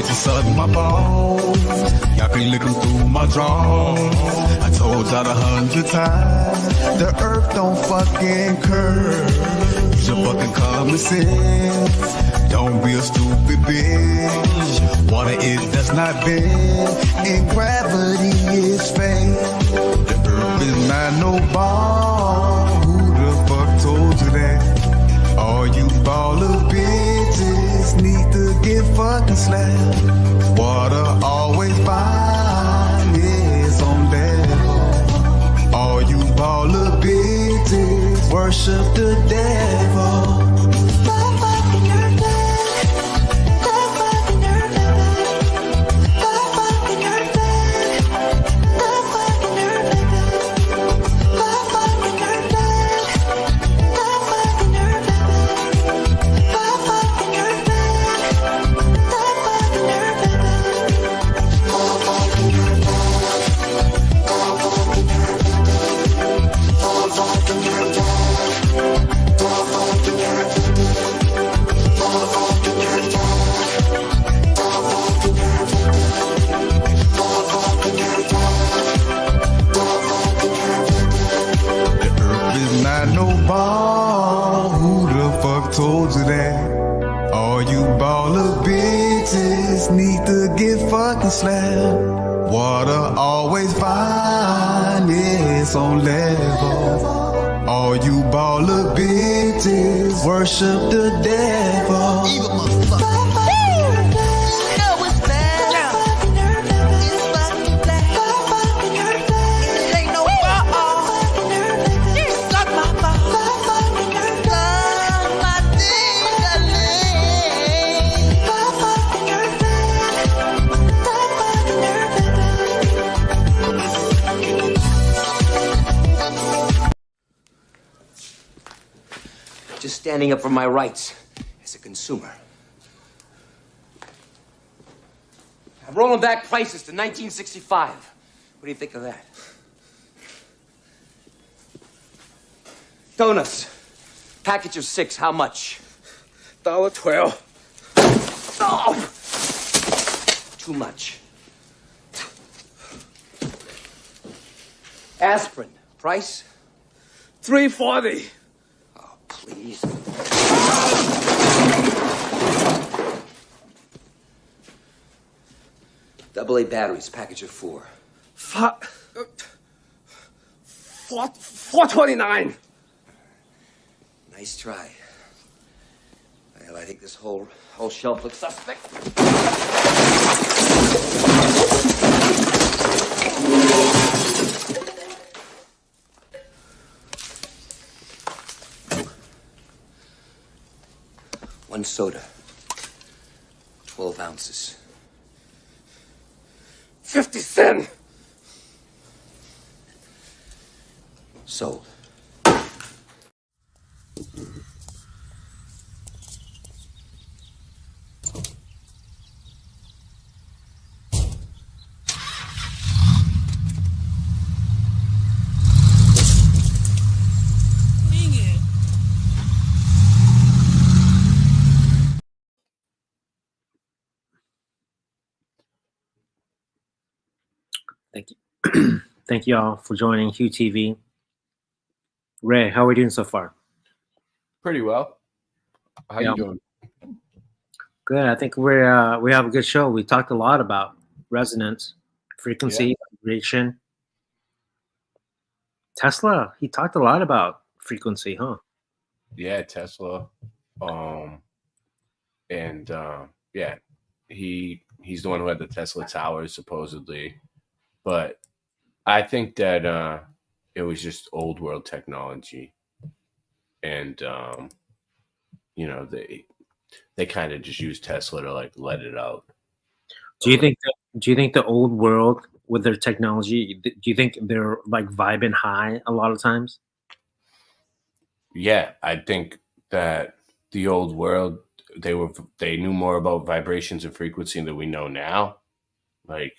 Suck my balls, y'all can lick them through my drawers. I told y'all 100 times, the earth don't fucking curve. Use your fucking common sense. Don't be a stupid bitch. Water does not bend, and gravity is fake. The earth is not no ball. Who the fuck told you that? All you baller bitches need to get fucking slapped. Water always fine, yeah, it's on level. All you baller bitches worship the devil. Told you that all you baller bitches need to get fucking slapped. Water always fine, yeah, it's on level. All you baller bitches worship the devil. Evil motherfucker. Standing up for my rights as a consumer. I'm rolling back prices to 1965. What do you think of that? Donuts. Package of 6, how much? $1.12. Oh! Too much. Aspirin. Price? $3.40. Oh, please. AA batteries, package of 4. $4.29. Nice try. Well, I think this whole shelf looks suspect. One soda. 12 ounces. 50 cents. Sold. Thank you. Thank you all for joining Hieu TV. Ray, how are we doing so far? Pretty well. How Yeah. you doing? Good. I think we have a good show. We talked a lot about resonance, frequency, vibration. Tesla, he talked a lot about frequency, huh? Yeah, Tesla. Yeah, he's the one who had the Tesla towers supposedly, but I think that it was just old world technology, and you know, they kind of just used Tesla to like let it out. Do you think the old world with their technology, do you think they're like vibing high a lot of times? Yeah, I think that the old world, they knew more about vibrations and frequency than we know now. Like,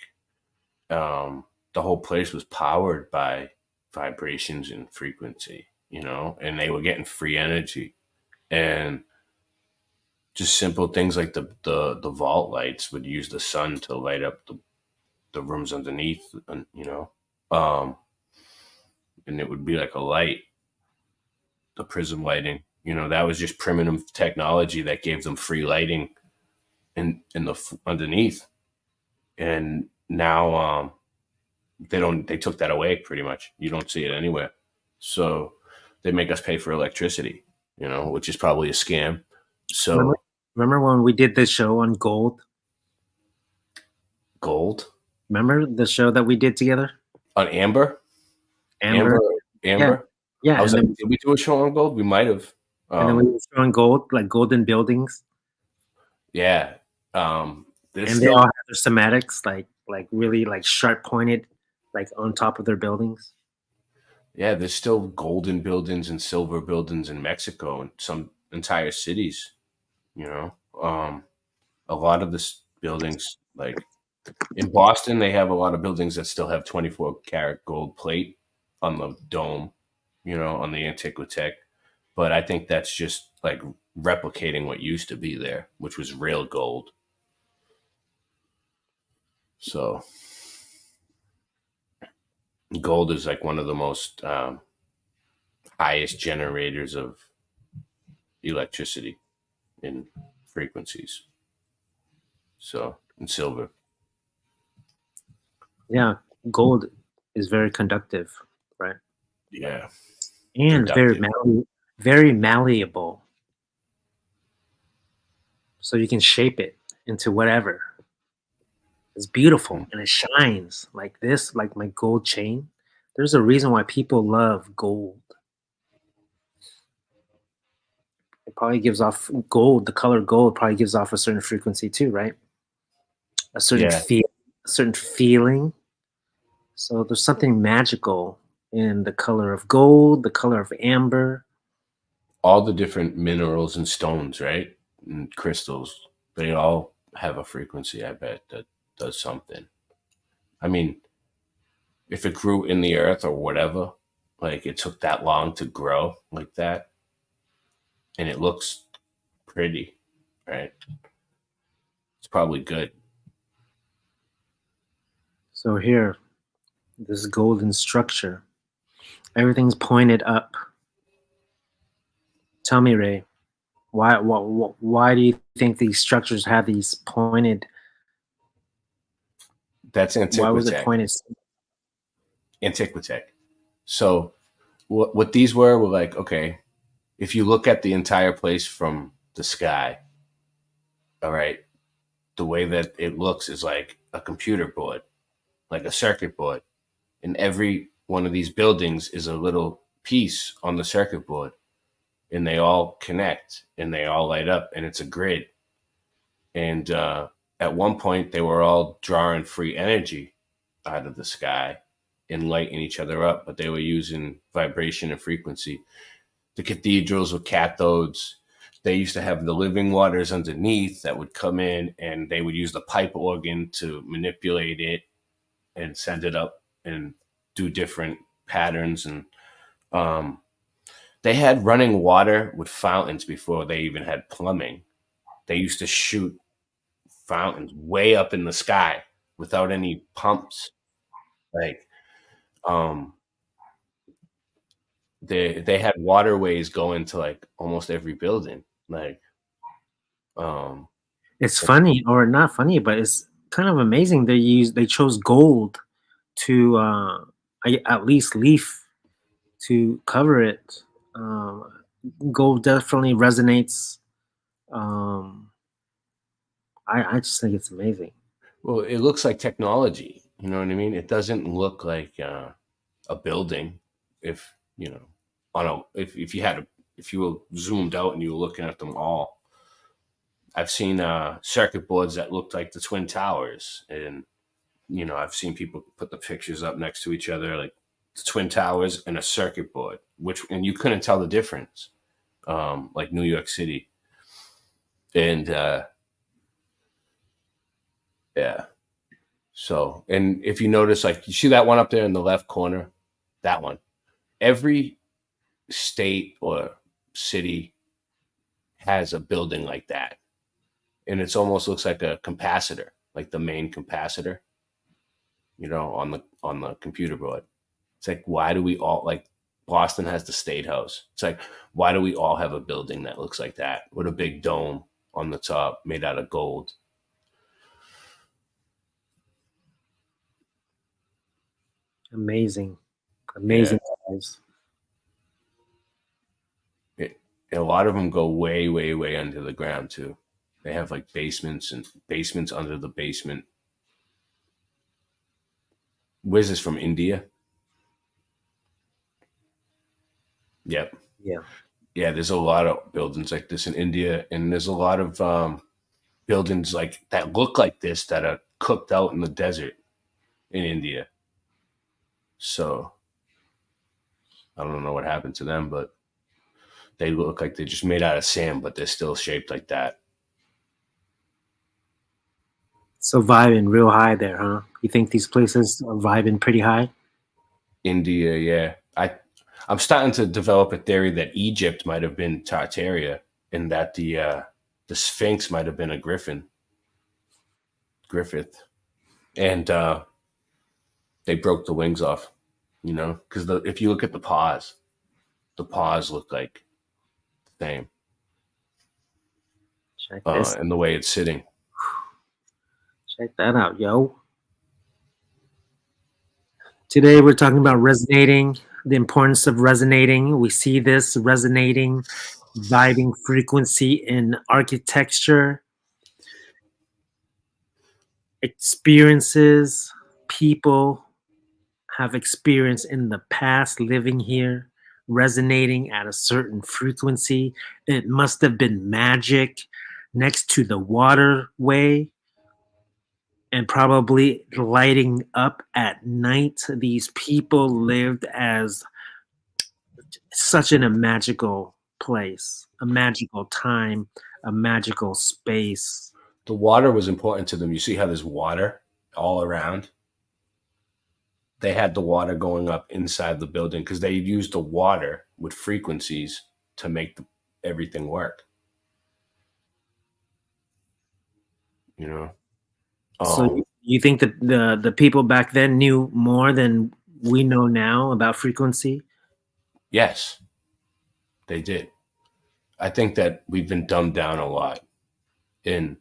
the whole place was powered by vibrations and frequency, you know, and they were getting free energy, and just simple things like the vault lights would use the sun to light up the rooms underneath, and you know, and it would be like a light, the prism lighting. You know, that was just primitive technology that gave them free lighting in the underneath. And now they took that away pretty much. You don't see it anywhere. So they make us pay for electricity, you know, which is probably a scam. So Remember when we did this show on gold? Gold? Remember the show that we did together? On Amber? Amber. Yeah. I was and like, then, did we do a show on gold? We might have. and then we were showing gold, like golden buildings. Yeah. And they all have their schematics, like really like sharp pointed, like on top of their buildings. Yeah, there's still golden buildings and silver buildings in Mexico and some entire cities, you know. A lot of the buildings, like in Boston, they have a lot of buildings that still have 24 karat gold plate on the dome, you know, on the Antiquitech. But I think that's just like replicating what used to be there, which was real gold. So gold is like one of the most highest generators of electricity in frequencies. So, and silver. Yeah, gold is very conductive, right? Yeah. And very malleable. So you can shape it into whatever. It's beautiful and it shines like this, like my gold chain. There's a reason why people love gold. It probably gives off gold, the color gold probably gives off a certain frequency too, right? A certain feeling. So there's something magical in the color of gold, the color of amber. All the different minerals and stones, right? And crystals, they all have a frequency, I bet, that does something. I mean, if it grew in the earth or whatever, like it took that long to grow like that, and it looks pretty, right? It's probably good. So here, this golden structure Everything's pointed up. Tell me, Ray, why do you think these structures have these pointed? That's Why was it Antiquitech. pointed? Antiquitech. So what these were like, okay, if you look at the entire place from the sky, all right, the way that it looks is like a computer board, like a circuit board. And every one of these buildings is a little piece on the circuit board. And they all connect and they all light up and it's a grid. And at one point, they were all drawing free energy out of the sky and lighting each other up, but they were using vibration and frequency. The cathedrals were cathodes. They used to have the living waters underneath that would come in, and they would use the pipe organ to manipulate it and send it up and do different patterns. And they had running water with fountains before they even had plumbing. They used to shoot fountains way up in the sky without any pumps. Like, they had waterways going to like almost every building. Like, It's funny, or not funny, but it's kind of amazing. They chose gold to at least leaf to cover it. Gold definitely resonates. I just think it's amazing. Well, it looks like technology. You know what I mean? It doesn't look like a building. If you know, if you were zoomed out and you were looking at them all, I've seen circuit boards that looked like the Twin Towers, and I've seen people put the pictures up next to each other, like the Twin Towers and a circuit board, and you couldn't tell the difference, like New York City, and yeah. So, and if you notice, like you see that one up there in the left corner, that one, every state or city has a building like that. And it's almost looks like a capacitor, like the main capacitor, on the computer board. It's like, why do we all, like Boston has the State House. It's like, why do we all have a building that looks like that with a big dome on the top made out of gold? Amazing guys. A lot of them go way, way, way under the ground too. They have like basements and basements under the basement. Where's this from? India? Yep. Yeah. Yeah, there's a lot of buildings like this in India, and there's a lot of buildings like that look like this that are cooked out in the desert in India. So I don't know what happened to them, but they look like they're just made out of sand, but they're still shaped like that. So vibing real high there, huh? You think these places are vibing pretty high? India, yeah. I'm starting to develop a theory that Egypt might have been Tartaria, and that the Sphinx might have been a Griffith, and they broke the wings off, because if you look at the paws look like the same. Check this. And the way it's sitting. Check that out, yo. Today we're talking about resonating, the importance of resonating. We see this resonating, vibing frequency in architecture, experiences. People have experience in the past living here, resonating at a certain frequency. It must have been magic next to the waterway, and probably lighting up at night. These people lived as such in a magical place, a magical time, a magical space. The water was important to them. You see how there's water all around? They had the water going up inside the building because they used the water with frequencies to make everything work. So you think that the people back then knew more than we know now about frequency? Yes, they did. I think that we've been dumbed down a lot. And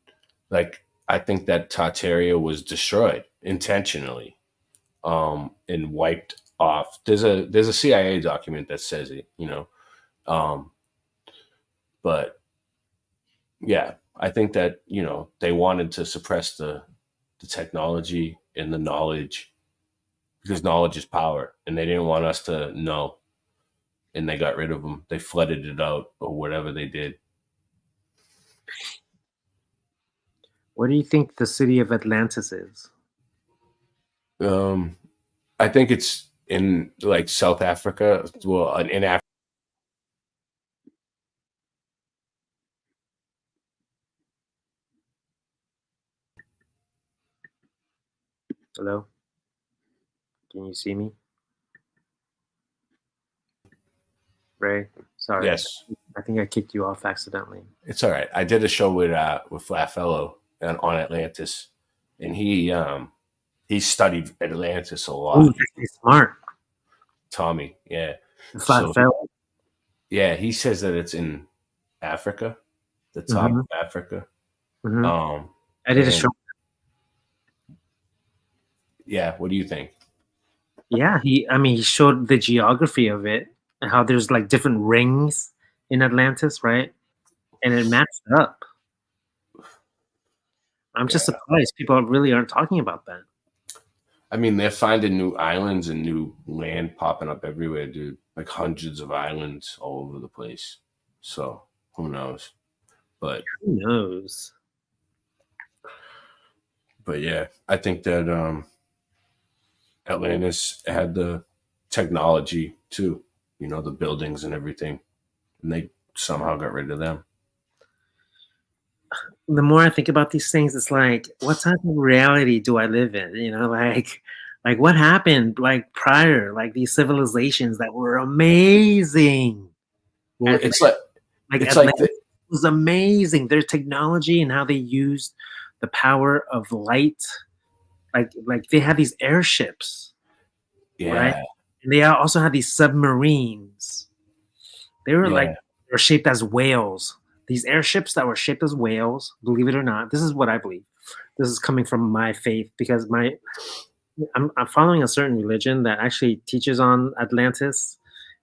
like, I think that Tartaria was destroyed intentionally, and wiped off. There's a CIA document that says it, Um, but yeah, I think that, they wanted to suppress the technology and the knowledge, because knowledge is power, and they didn't want us to know, and they got rid of them. They flooded it out or whatever they did. What do you think the city of Atlantis is? I think it's in like South Africa. Well, in Africa. Hello? Can you see me? Ray? Sorry. Yes. I think I kicked you off accidentally. It's all right. I did a show with Flat Fellow on Atlantis, and he studied Atlantis a lot. Oh, he's smart. Tommy, yeah. Flat Fellow. Yeah, he says that it's in Africa, the top of Africa. I did a show. Yeah, what do you think? Yeah, he showed the geography of it and how there's like different rings in Atlantis, right? And it matched up. I'm just surprised people really aren't talking about that. I mean, they're finding new islands and new land popping up everywhere, dude. Like hundreds of islands all over the place. So who knows? But who knows? But yeah, I think that Atlantis had the technology too, the buildings and everything, and they somehow got rid of them. The more I think about these things, it's like, what type of reality do I live in? Like what happened like prior, like these civilizations that were amazing. Well, it was amazing. Their technology and how they used the power of light. Like they had these airships. Yeah. Right? And they also had these submarines. They were they were shaped as whales. These airships that were shaped as whales, believe it or not, this is what I believe. This is coming from my faith because I'm following a certain religion that actually teaches on Atlantis.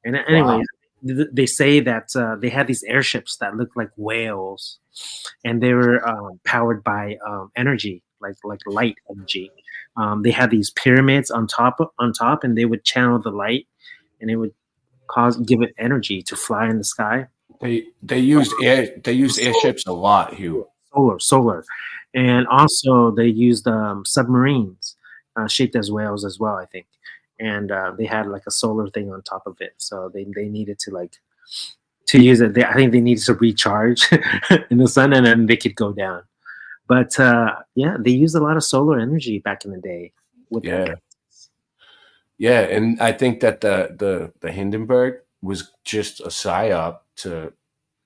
And anyways, they say that they had these airships that looked like whales, and they were powered by energy, like light energy. They had these pyramids on top, and they would channel the light, and it would give it energy to fly in the sky. They used airships a lot, Hugh. Solar, and also they used submarines shaped as whales as well, I think. And they had like a solar thing on top of it, so they needed to use it. I think they needed to recharge in the sun, and then they could go down. But yeah, they used a lot of solar energy back in the day. Yeah, and I think that the Hindenburg was just a psyop to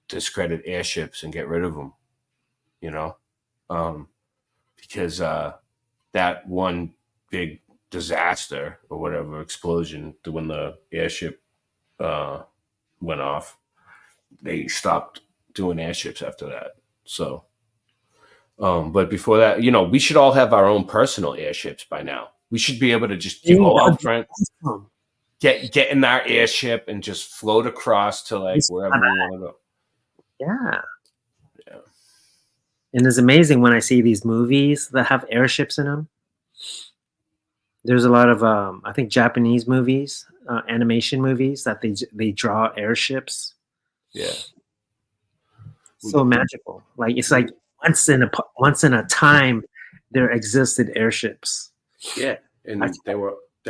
discredit airships and get rid of them, because that one big disaster or whatever explosion when the airship went off, they stopped doing airships after that. So, but before that, we should all have our own personal airships by now. We should be able to just go out front, get in our airship and just float across to like wherever we want to go. Yeah. And it's amazing when I see these movies that have airships in them. There's a lot of I think Japanese movies, animation movies that they draw airships. Yeah. So magical. Like it's like once in a time there existed airships. Yeah, and they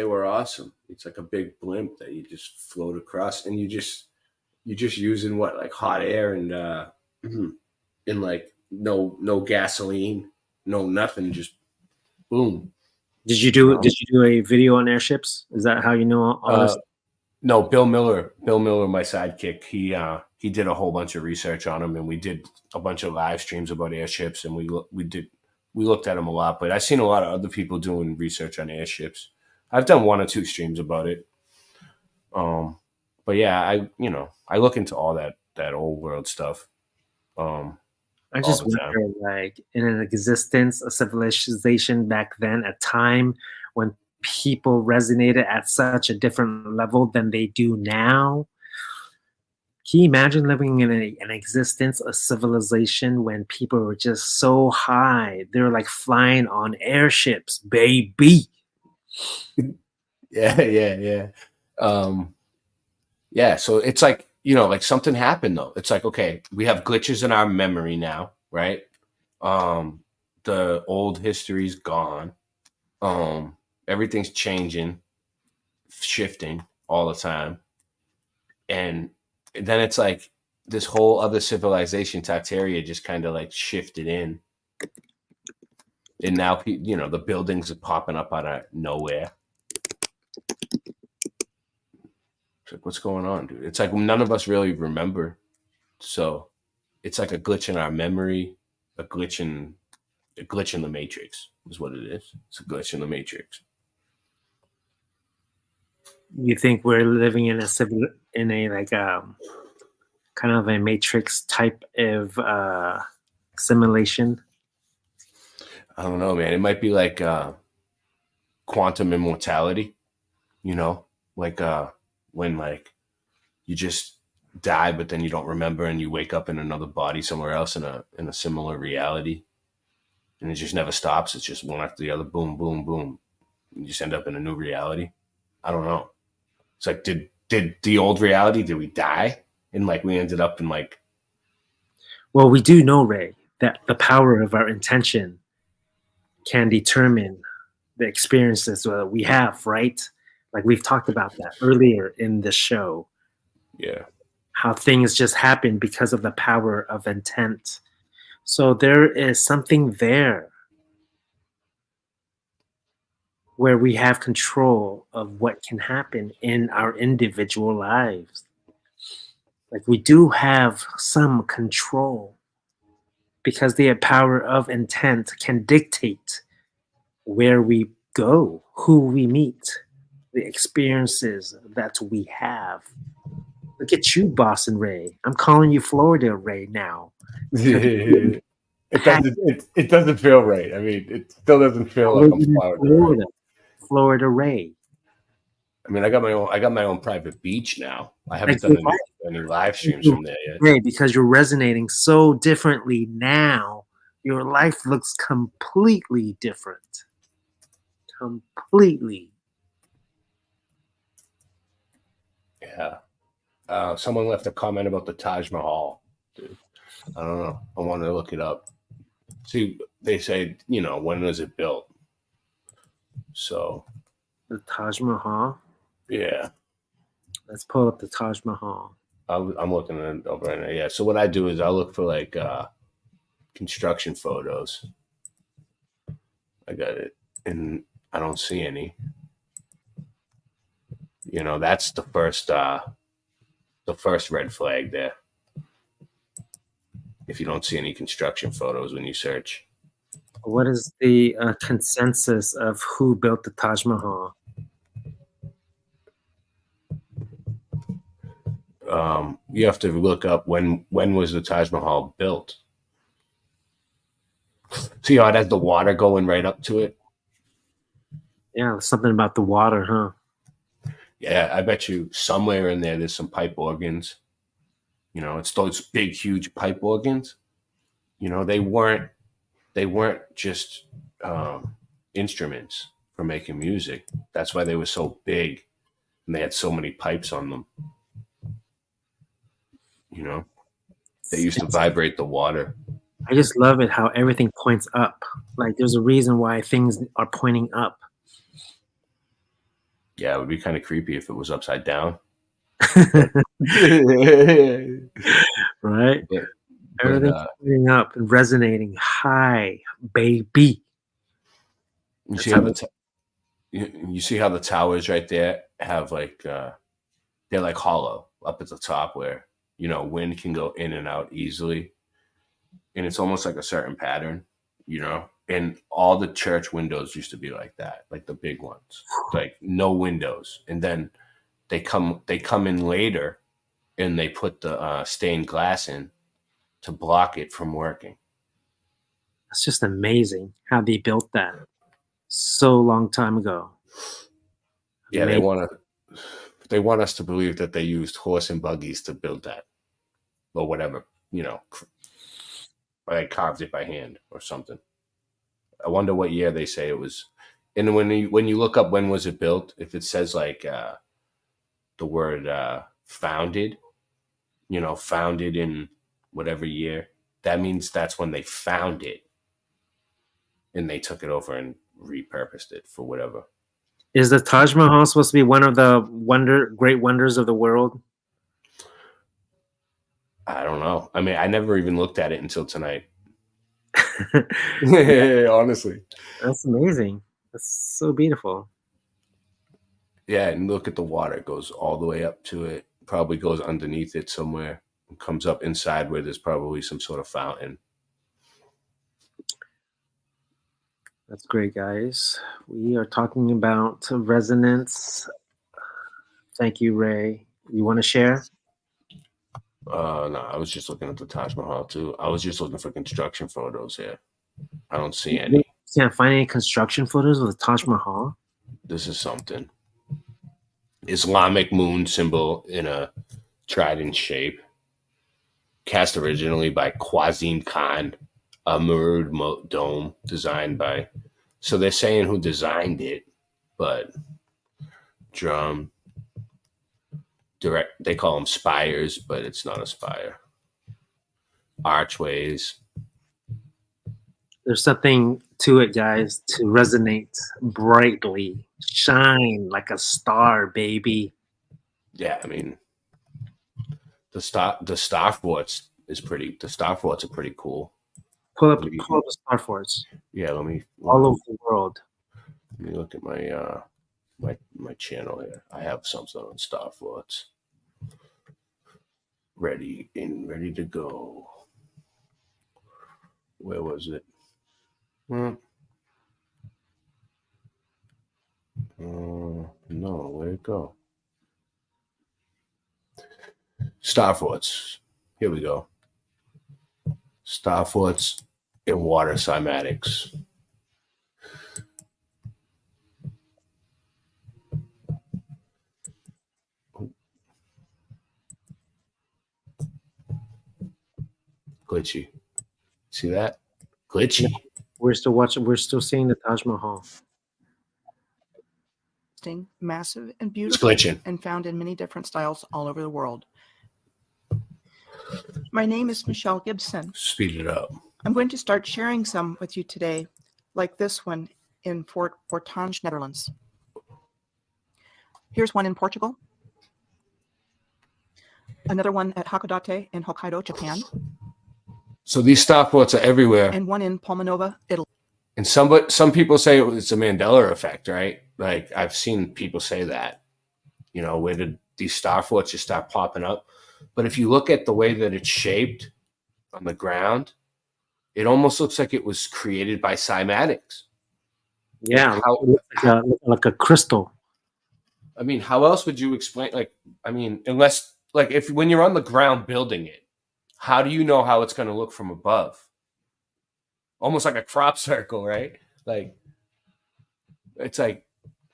were awesome. It's like a big blimp that you just float across, and you're just using like hot air and and like no gasoline, no nothing, just boom. Did you do a video on airships? Is that how you know all this? No, Bill Miller, my sidekick, he did a whole bunch of research on them, and we did a bunch of live streams about airships, and we looked at them a lot. But I've seen a lot of other people doing research on airships. I've done 1 or 2 streams about it. But But yeah, I look into all that old world stuff. I all just the time. wonder, like, in an existence, a civilization back then, a time when people resonated at such a different level than they do now. Can you imagine living in an existence, a civilization when people were just so high? They were like flying on airships, baby. Yeah. Yeah, so it's like, like something happened though. It's like, okay, we have glitches in our memory now, right? The old history's gone. Everything's changing, shifting all the time. And then it's like this whole other civilization, Tartaria, just kind of like shifted in. And now, the buildings are popping up out of nowhere. It's like, what's going on, dude? It's like none of us really remember. So it's like a glitch in our memory, a glitch in the matrix is what it is. It's a glitch in the matrix. You think we're living in a like kind of a matrix type of simulation? I don't know, man. It might be like quantum immortality, like when like you just die, but then you don't remember, and you wake up in another body somewhere else in a similar reality, and it just never stops. It's just one after the other, boom, boom, boom. You just end up in a new reality. I don't know. It's like, did the old reality, did we die? And like we ended up in like. Well, we do know, Ray, that the power of our intention can determine the experiences that we have, right? Like we've talked about that earlier in the show. Yeah. How things just happen because of the power of intent. So there is something there where we have control of what can happen in our individual lives. Like we do have some control because the power of intent can dictate where we go, who we meet, the experiences that we have. Look at you, Boston Ray. I'm calling you Florida Ray now. It doesn't feel right. I mean, it still doesn't feel like I'm Florida. Florida Ray. I mean, I got my own private beach now. I haven't done any live streams from there yet. Ray, because you're resonating so differently now, your life looks completely different. Completely. Yeah. Someone left a comment about the Taj Mahal. Dude, I don't know. I wanted to look it up. See, they say, when was it built? So. The Taj Mahal? Yeah. Let's pull up the Taj Mahal. I'm looking at it over right now. Yeah. So what I do is I look for like construction photos. I got it. And I don't see any. That's the first red flag there. If you don't see any construction photos when you search. What is the consensus of who built the Taj Mahal? You have to look up when was the Taj Mahal built. See how it has the water going right up to it? Yeah, something about the water, huh? Yeah, I bet you somewhere in there's some pipe organs. It's those big, huge pipe organs. They weren't just instruments for making music. That's why they were so big, and they had so many pipes on them. They used to vibrate the water. I just love it how everything points up. Like there's a reason why things are pointing up. Yeah, it would be kind of creepy if it was upside down. Right? Yeah. Everything's pointing up and resonating high, baby. You see how the towers right there have like they're like hollow up at the top where wind can go in and out easily, and it's almost like a certain pattern, and all the church windows used to be like that, like the big ones, like no windows, and then they come in later, and they put the stained glass in to block it from working. It's just amazing how they built that so long time ago. Yeah, Amazing. they want us to believe that they used horse and buggies to build that, or whatever, or they carved it by hand or something. I wonder what year they say it was. And when you look up when was it built, if it says like the word founded, founded in whatever year, that means that's when they found it, and they took it over and repurposed it for whatever. Is the Taj Mahal supposed to be one of the great wonders of the world? I don't know. I mean, I never even looked at it until tonight. Honestly. That's amazing. That's so beautiful. Yeah, and look at the water. It goes all the way up to it. Probably goes underneath it somewhere. And comes up inside where there's probably some sort of fountain. That's great, guys. We are talking about resonance. Thank you, Ray. You want to share? No, I was just looking at the Taj Mahal too. I was just looking for construction photos here. I don't see any. You can't find any construction photos of the Taj Mahal? This is something. Islamic moon symbol in a trident shape. Cast originally by Qasim Khan. A mirrored dome designed by. So they're saying who designed it, but drum. Direct. They call them spires, but it's not a spire. Archways. There's something to it, guys, to resonate brightly, shine like a star, baby. Yeah, I mean, the star forts is pretty. The star forts are pretty cool. Pull up the star forts. Yeah, let me. All over the world. Let me look at my my channel here. I have something on star forts. Ready to go. Where was it? No, where'd it go? Star forts. Here we go. Star forts and water cymatics. Glitchy. See that? Glitchy. No, we're still watching. We're still seeing the Taj Mahal. Massive and beautiful, It's glitching. and found in many different styles all over the world. My name is Michelle Gibson. Speed it up. I'm going to start sharing some with you today, like this one in Fort Fortange, Netherlands. Here's one in Portugal. Another one at Hakodate in Hokkaido, Japan. So these star forts are everywhere. And one in Palmanova, Italy. And some people say it's a Mandela effect, right? Like I've seen people say that. Where did these star forts just start popping up? But if you look at the way that it's shaped on the ground, it almost looks like it was created by cymatics. Yeah, like a crystal. I mean, how else would you explain? Unless if when you're on the ground building it, how do you know how it's going to look from above? Almost like a crop circle, right? Like it's like,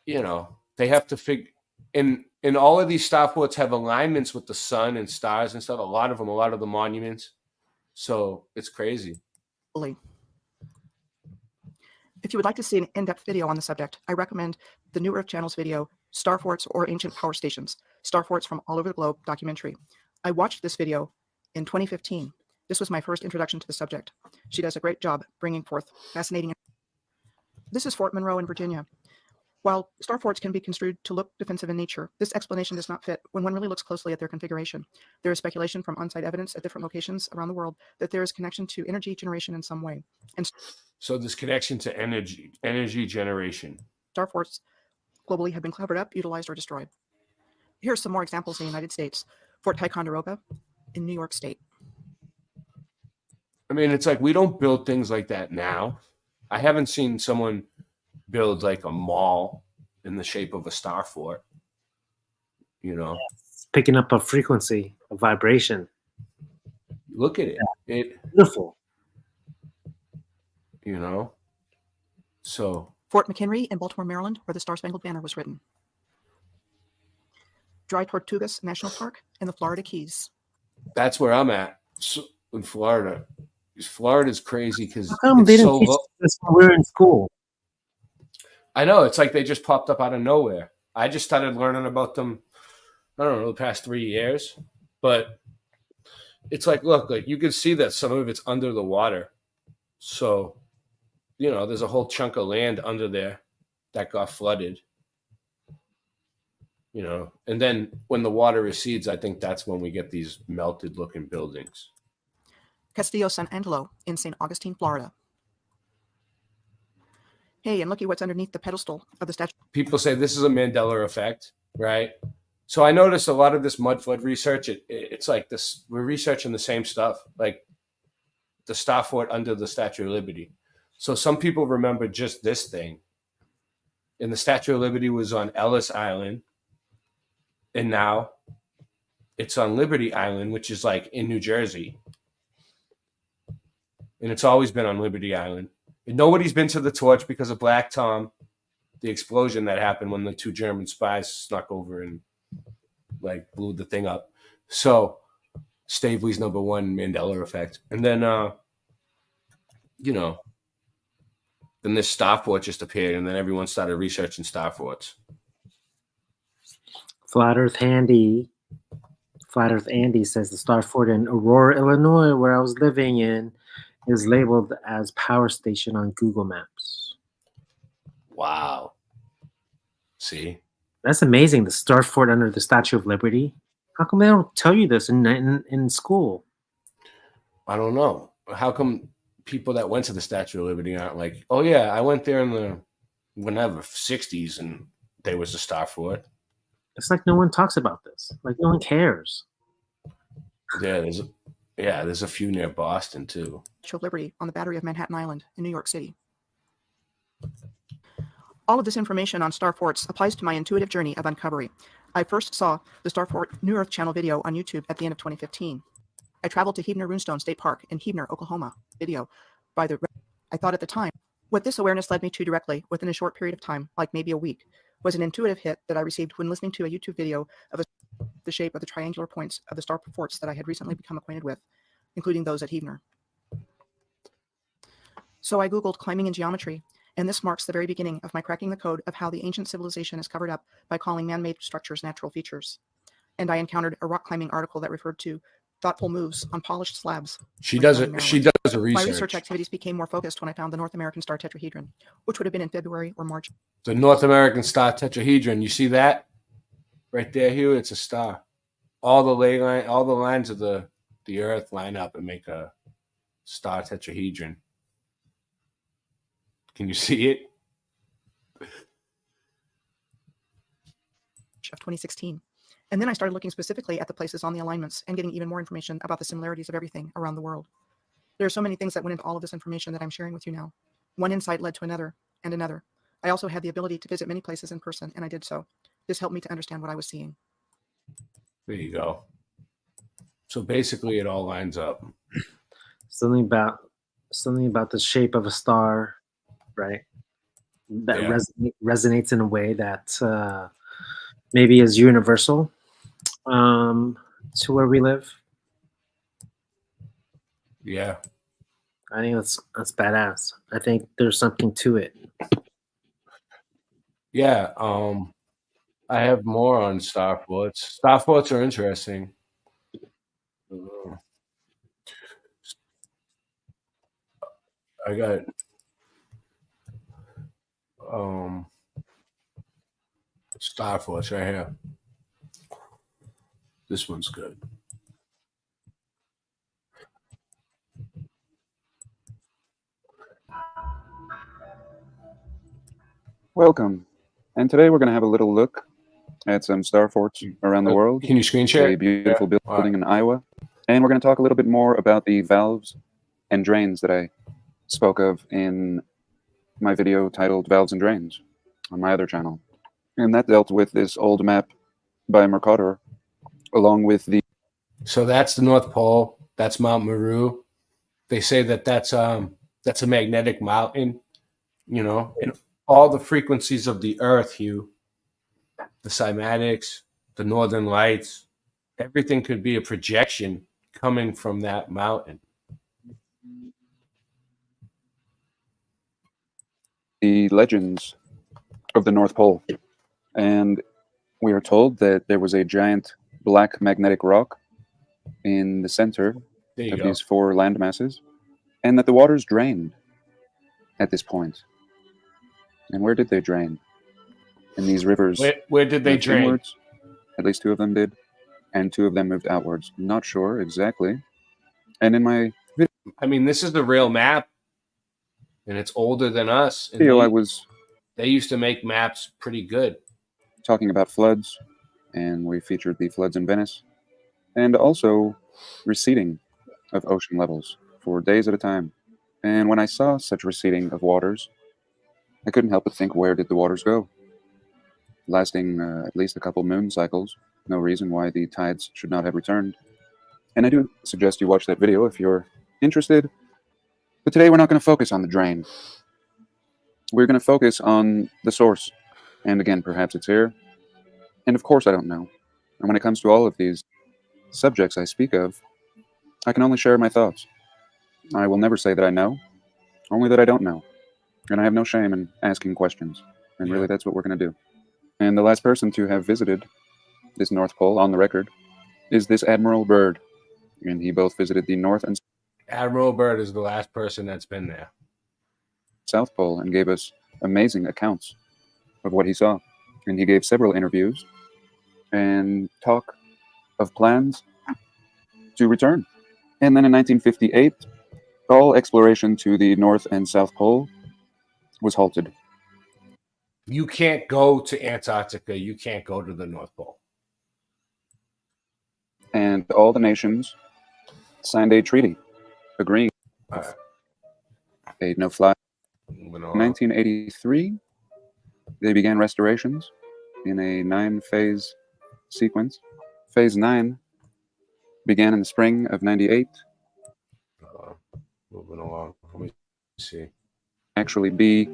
they have to figure. And all of these star forts have alignments with the sun and stars and stuff. A lot of the monuments. So it's crazy. If you would like to see an in-depth video on the subject, I recommend the New Earth Channel's video, Star Forts or Ancient Power Stations, Star Forts from All Over the Globe documentary. I watched this video in 2015. This was my first introduction to the subject. She does a great job bringing forth fascinating. This is Fort Monroe in Virginia. While star forts can be construed to look defensive in nature, this explanation does not fit when one really looks closely at their configuration. There is speculation from on-site evidence at different locations around the world that there is connection to energy generation in some way. And so this connection to energy generation. Star forts globally have been covered up, utilized, or destroyed. Here are some more examples in the United States. Fort Ticonderoga in New York State. I mean, it's like we don't build things like that now. I haven't seen someone build like a mall in the shape of a star fort. You know, It's picking up a frequency, a vibration. look at it. It, Beautiful. you know, so Fort McHenry in Baltimore, Maryland, where the Star-Spangled Banner was written. Dry Tortugas National Park in the Florida Keys. that's where I'm at, so, in Florida. Florida's crazy because How come they it's didn't so teach low. this when we were in school? I know, it's like they just popped up out of nowhere. I just started learning about them, I don't know, the past 3 years. But it's like, look, like you can see that some of it's under the water. So, you know, there's a whole chunk of land under there that got flooded. You know, and then when the water recedes, I think that's when we get these melted looking buildings. Castillo San Angelo in St. Augustine, Florida. Hey, and looky what's underneath the pedestal of the statue. People say this is a Mandela effect, right? So I noticed a lot of this mud flood research, it's like this, we're researching the same stuff, like the Star Fort under the Statue of Liberty. So some people remember just this thing. And the Statue of Liberty was on Ellis Island. And now it's on Liberty Island, which is like in New Jersey. And it's always been on Liberty Island. And nobody's been to the torch because of Black Tom, the explosion that happened when the 2 German spies snuck over and like blew the thing up. So Stavely's number 1 Mandela effect. And then, you know, then this Star Fort just appeared and then everyone started researching Star Forts. Flat Earth Andy says the Star Fort in Aurora, Illinois, where I was living in, is labeled as power station on Google Maps. Wow. See? That's amazing. The Star Fort under the Statue of Liberty. How come they don't tell you this in school? I don't know. How come people that went to the Statue of Liberty aren't like, oh yeah, I went there in the whenever 60s and there was a Star Fort. It's like no one talks about this. Like no one cares. Yeah, there's a few near Boston too. Statue of Liberty on the Battery of Manhattan Island in New York City. All of this information on Star Forts applies to my intuitive journey of uncovery. I first saw the Star Fort New Earth Channel video on YouTube at the end of 2015. I traveled to Huebner Runestone State Park in Huebner, Oklahoma. Video by the. I thought at the time, what this awareness led me to directly within a short period of time, like maybe a week, was an intuitive hit that I received when listening to a YouTube video of the shape of the triangular points of the Star Forts that I had recently become acquainted with, including those at Huebner. So I Googled climbing in geometry, and this marks the very beginning of my cracking the code of how the ancient civilization is covered up by calling man-made structures natural features. And I encountered a rock climbing article that referred to thoughtful moves on polished slabs. She does a research. My research activities became more focused when I found the North American star tetrahedron, which would have been in February or March. The North American star tetrahedron. You see that right there, Hugh? It's a star. All the lines of the Earth line up and make a star tetrahedron. Can you see it? Of 2016. And then I started looking specifically at the places on the alignments and getting even more information about the similarities of everything around the world. There are so many things that went into all of this information that I'm sharing with you now. One insight led to another and another. I also had the ability to visit many places in person, and I did so. This helped me to understand what I was seeing. There you go. So basically it all lines up. Something about the shape of a star, right? That resonates in a way that maybe is universal to where we live. Yeah. I think that's badass. I think there's something to it. Yeah. I have more on Star Forts. Star Forts are interesting. I got Star Forts right here. This one's good. Welcome. And today we're going to have a little look at some Star Forts around the world. Can you screen share? A beautiful building in Iowa. And we're going to talk a little bit more about the valves and drains that I spoke of in my video titled Valves and Drains on my other channel. And that dealt with this old map by Mercator, along with the. So that's the North Pole. That's Mount Meru. They say that that's a magnetic mountain, you know, and all the frequencies of the Earth, Hugh, the cymatics, the northern lights, everything could be a projection coming from that mountain. The legends of the North Pole, and we are told that there was a giant black magnetic rock in the center of these 4 land masses, and that the waters drained at this point. And where did they drain? In these rivers. Where did they drain? Inwards. At least 2 of them did, and 2 of them moved outwards. Not sure exactly. And in my video, I mean, this is the real map, and it's older than us. And they used to make maps pretty good. Talking about floods, and we featured the floods in Venice, and also receding of ocean levels for days at a time. And when I saw such receding of waters, I couldn't help but think, where did the waters go? Lasting at least a couple moon cycles, no reason why the tides should not have returned. And I do suggest you watch that video if you're interested. But today we're not going to focus on the drain. We're going to focus on the source. And again, perhaps it's here. And of course I don't know. And when it comes to all of these subjects I speak of, I can only share my thoughts. I will never say that I know, only that I don't know. And I have no shame in asking questions. And really, that's what we're going to do. And the last person to have visited this North Pole, on the record, is this Admiral Byrd. And he both visited the North and Admiral Byrd is the last person that's been there. South Pole, and gave us amazing accounts of what he saw. And he gave several interviews and talk of plans to return. And then in 1958, all exploration to the North and South Pole was halted. You can't go to Antarctica. You can't go to the North Pole. And all the nations signed a treaty agreeing a no-fly. In 1983, they began restorations in a 9-phase sequence. Phase 9 began in the spring of 98. Moving along. Let me see. Actually be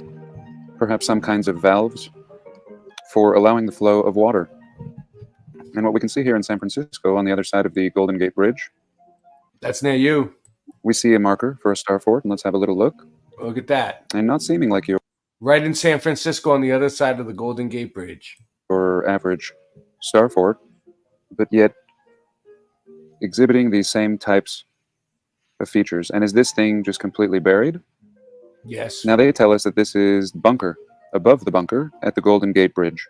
perhaps some kinds of valves for allowing the flow of water. And what we can see here in San Francisco on the other side of the Golden Gate Bridge. That's near you. We see a marker for a star fort, and let's have a little look. Look at that. And not seeming like your right in San Francisco on the other side of the Golden Gate Bridge. Or average star fort, but yet exhibiting these same types of features. And is this thing just completely buried? Yes. Now they tell us that this is bunker, above the bunker at the Golden Gate Bridge.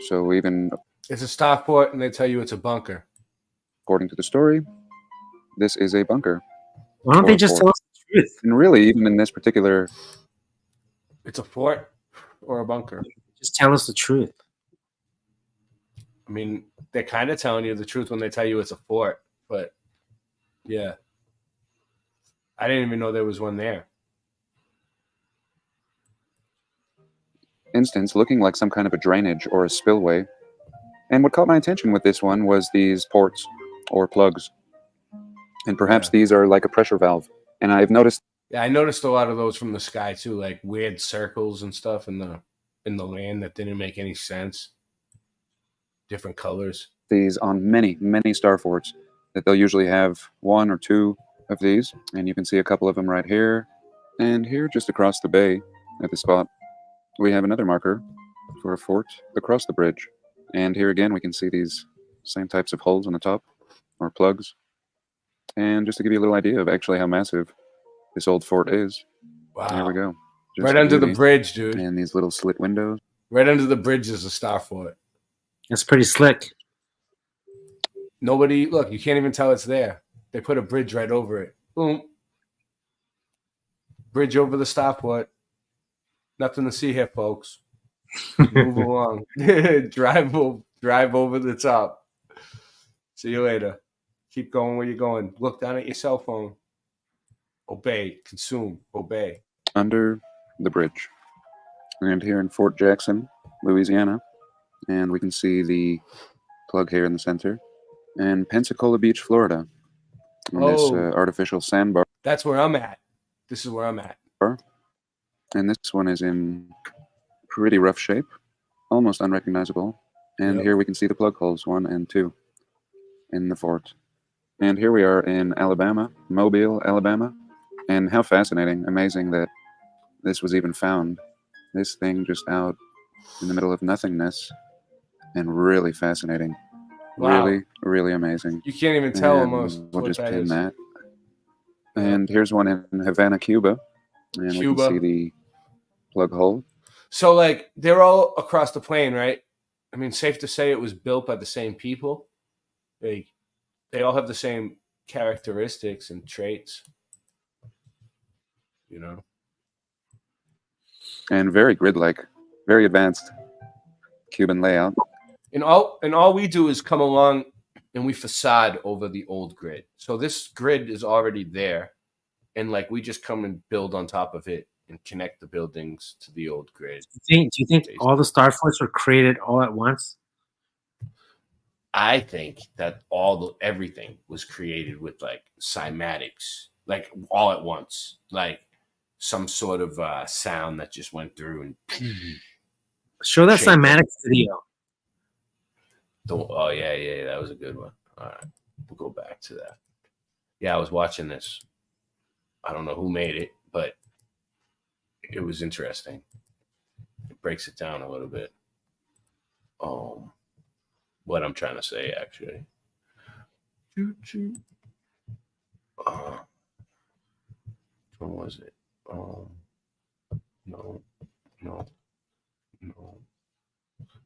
So even it's a starport, and they tell you it's a bunker. According to the story, this is a bunker. Why don't they just tell us the truth? And really, even in this particular, it's a fort or a bunker. Just tell us the truth. I mean, they're kind of telling you the truth when they tell you it's a fort, but yeah, I didn't even know there was one there. Instance looking like some kind of a drainage or a spillway. And what caught my attention with this one was these ports or plugs. And perhaps these are like a pressure valve. And I've noticed. Yeah, I noticed a lot of those from the sky too, like weird circles and stuff in the land that didn't make any sense. Different colors. These on many, many star forts that they'll usually have 1 or 2 of these. And you can see a couple of them right here. And here just across the bay at the spot, we have another marker for a fort across the bridge. And here again, we can see these same types of holes on the top, or plugs. And just to give you a little idea of actually how massive this old fort is. Wow. There we go. Just right under the bridge, dude. And these little slit windows. Right under the bridge is a star fort. That's pretty slick. Nobody, look, you can't even tell it's there. They put a bridge right over it. Boom. Bridge over the star fort. Nothing to see here, folks. Move along. Drive over the top. See you later. Keep going where you're going. Look down at your cell phone. Obey. Consume. Obey. Under the bridge. And here in Fort Jackson, Louisiana. And we can see the plug here in the center, and Pensacola Beach, Florida. And this artificial sandbar. That's where I'm at. This is where I'm at. And this one is in pretty rough shape, almost unrecognizable. And here we can see the plug holes 1 and 2 in the fort. And here we are in Alabama, Mobile, Alabama. And how fascinating, amazing that this was even found. This thing just out in the middle of nothingness, and really fascinating. Wow. Really, really amazing. You can't even tell And almost we'll what just that pin is. that. And here's one in Havana, Cuba. And we Cuba. can see the plug hole. So, like, they're all across the plane, right? I mean, safe to say it was built by the same people. They all have the same characteristics and traits, you know? And very grid-like, very advanced Cuban layout. And all we do is come along and we facade over the old grid. So this grid is already there, and like we just come and build on top of it and connect the buildings to the old grid. Do you think all the star forts were created all at once? I think that everything was created with like cymatics, like all at once, like some sort of sound that just went through and Show that cymatics video. Oh yeah, that was a good one. All right, we'll go back to that. Yeah, I was watching this. I don't know who made it, but it was interesting. It breaks it down a little bit. What I'm trying to say, actually. What was it? No.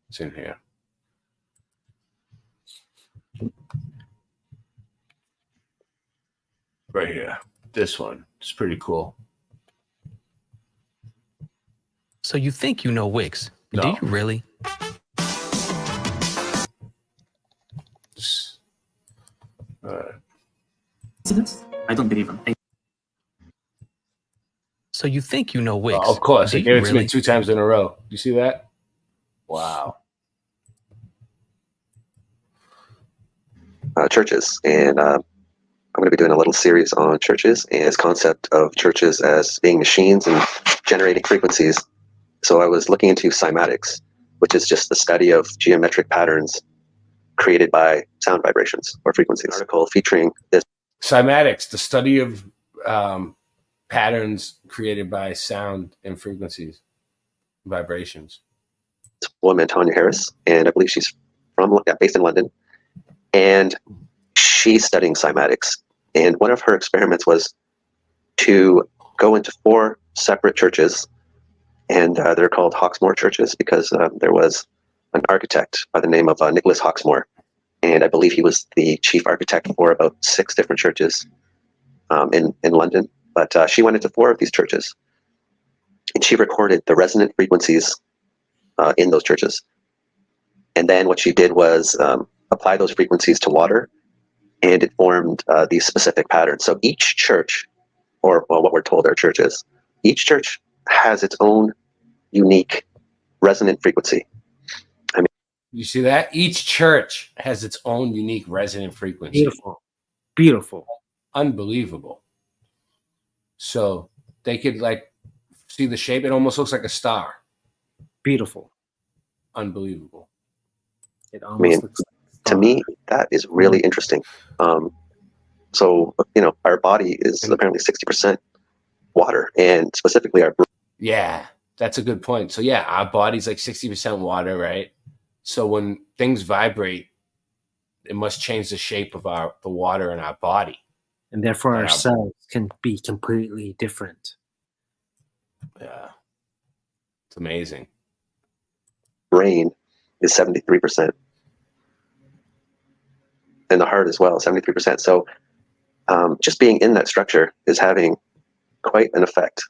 It's in here. Right here. This one. It's pretty cool. So you think you know Wix? No. Do you really? I don't believe him. So you think you know Wix? Oh, of course. Do They you gave it to really? me 2 times in a row. You see that? Wow. Churches, and I'm going to be doing a little series on churches and this concept of churches as being machines and generating frequencies. So I was looking into cymatics, which is just the study of geometric patterns created by sound vibrations or frequencies. An article featuring this. Cymatics, the study of patterns created by sound and frequencies, vibrations. Woman, Tanya Harris, and I believe she's based in London, and she's studying cymatics. And one of her experiments was to go into 4 separate churches, and they're called Hawksmoor churches because there was an architect by the name of Nicholas Hawksmoor, and I believe he was the chief architect for about 6 different churches in London. But she went into 4 of these churches, and she recorded the resonant frequencies in those churches. And then what she did was apply those frequencies to water, and it formed these specific patterns. So each church, or what we're told are churches, each church has its own unique resonant frequency. I mean, You see that? Each church has its own unique resonant frequency. Beautiful. Beautiful. Unbelievable. So they could like see the shape. It almost looks like a star. Beautiful. Unbelievable. It I mean, to me, that is really interesting. So, our body is apparently 60% water, and specifically our brain. Yeah, that's a good point. So yeah, our body's like 60% water, right? So when things vibrate, it must change the shape of the water in our body. And therefore And our cells can be completely different. Yeah. It's amazing. Brain is 73%. And the heart as well, 73%. So just being in that structure is having quite an effect.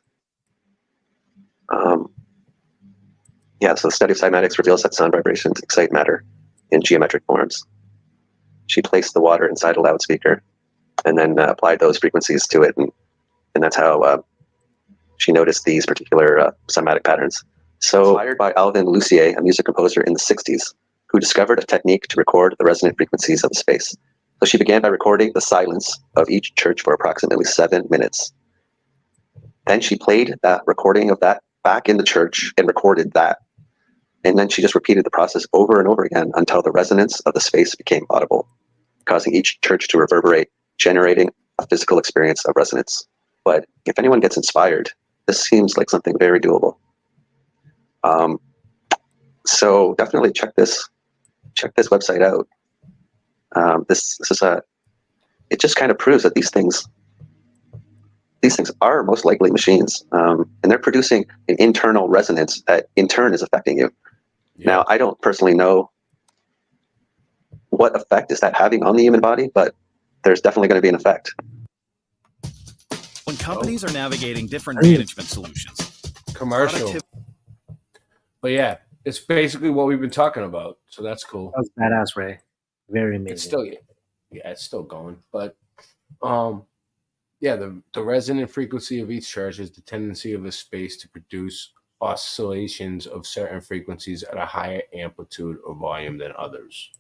So the study of cymatics reveals that sound vibrations excite matter in geometric forms. She placed the water inside a loudspeaker and then applied those frequencies to it. And that's how she noticed these particular cymatic patterns. So inspired by Alvin Lucier, a music composer in the 60s, who discovered a technique to record the resonant frequencies of the space. So she began by recording the silence of each church for approximately 7 minutes. Then she played that recording of that back in the church and recorded that. And then she just repeated the process over and over again until the resonance of the space became audible, causing each church to reverberate, generating a physical experience of resonance. But if anyone gets inspired, this seems like something very doable. So definitely check this website out. This is it just kind of proves that these things are most likely machines, and they're producing an internal resonance that in turn is affecting you. Yeah. Now, I don't personally know what effect is that having on the human body, but there's definitely going to be an effect. When companies are navigating different management solutions. Commercial. But yeah, it's basically what we've been talking about. So that's cool. That was badass, Ray. Very amazing. It's still, it's still going. But yeah, the resonant frequency of each church is the tendency of a space to produce oscillations of certain frequencies at a higher amplitude or volume than others.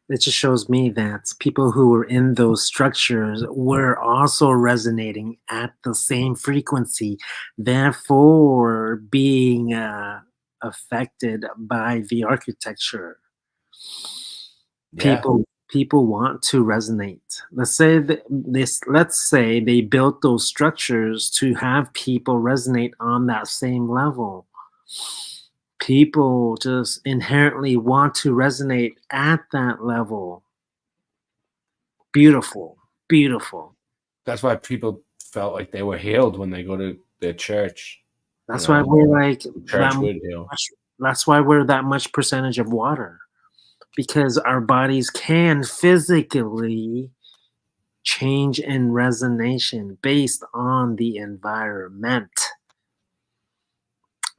It just shows me that people who were in those structures were also resonating at the same frequency, therefore being affected by the architecture. Yeah. People want to resonate. Let's say they built those structures to have people resonate on that same level. People just inherently want to resonate at that level. Beautiful, beautiful. That's why people felt like they were healed when they go to their church. That's why we're like church would heal. That's why we're that much percentage of water. Because our bodies can physically change in resonation based on the environment.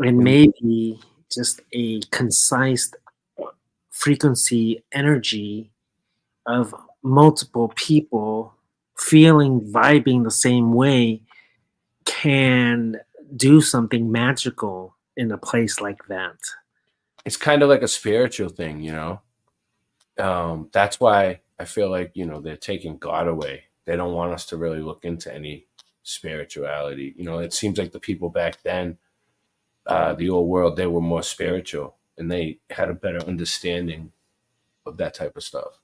And maybe just a concise frequency energy of multiple people vibing the same way can do something magical in a place like that. It's kind of like a spiritual thing, you know? That's why I feel like, they're taking God away. They don't want us to really look into any spirituality. It seems like the people back then, the old world, they were more spiritual and they had a better understanding of that type of stuff.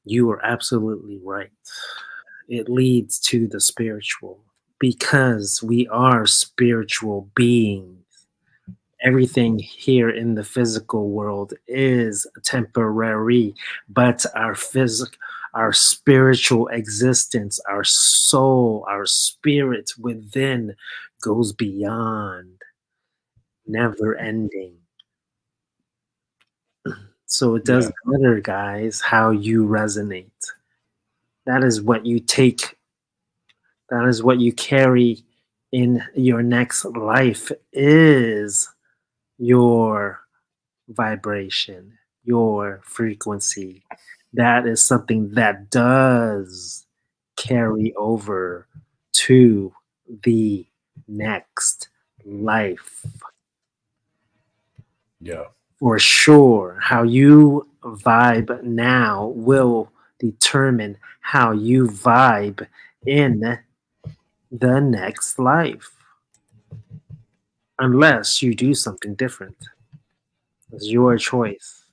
You are absolutely right. It leads to the spiritual because we are spiritual beings. Everything here in the physical world is temporary, but our spiritual existence, our soul, our spirit within goes beyond, never ending. So it doesn't matter, guys, how you resonate. That is what you take. That is what you carry in your next life is your vibration, your frequency. That is something that does carry over to the next life. Yeah. For sure. How you vibe now will determine how you vibe in the next life. Unless you do something different. It's your choice.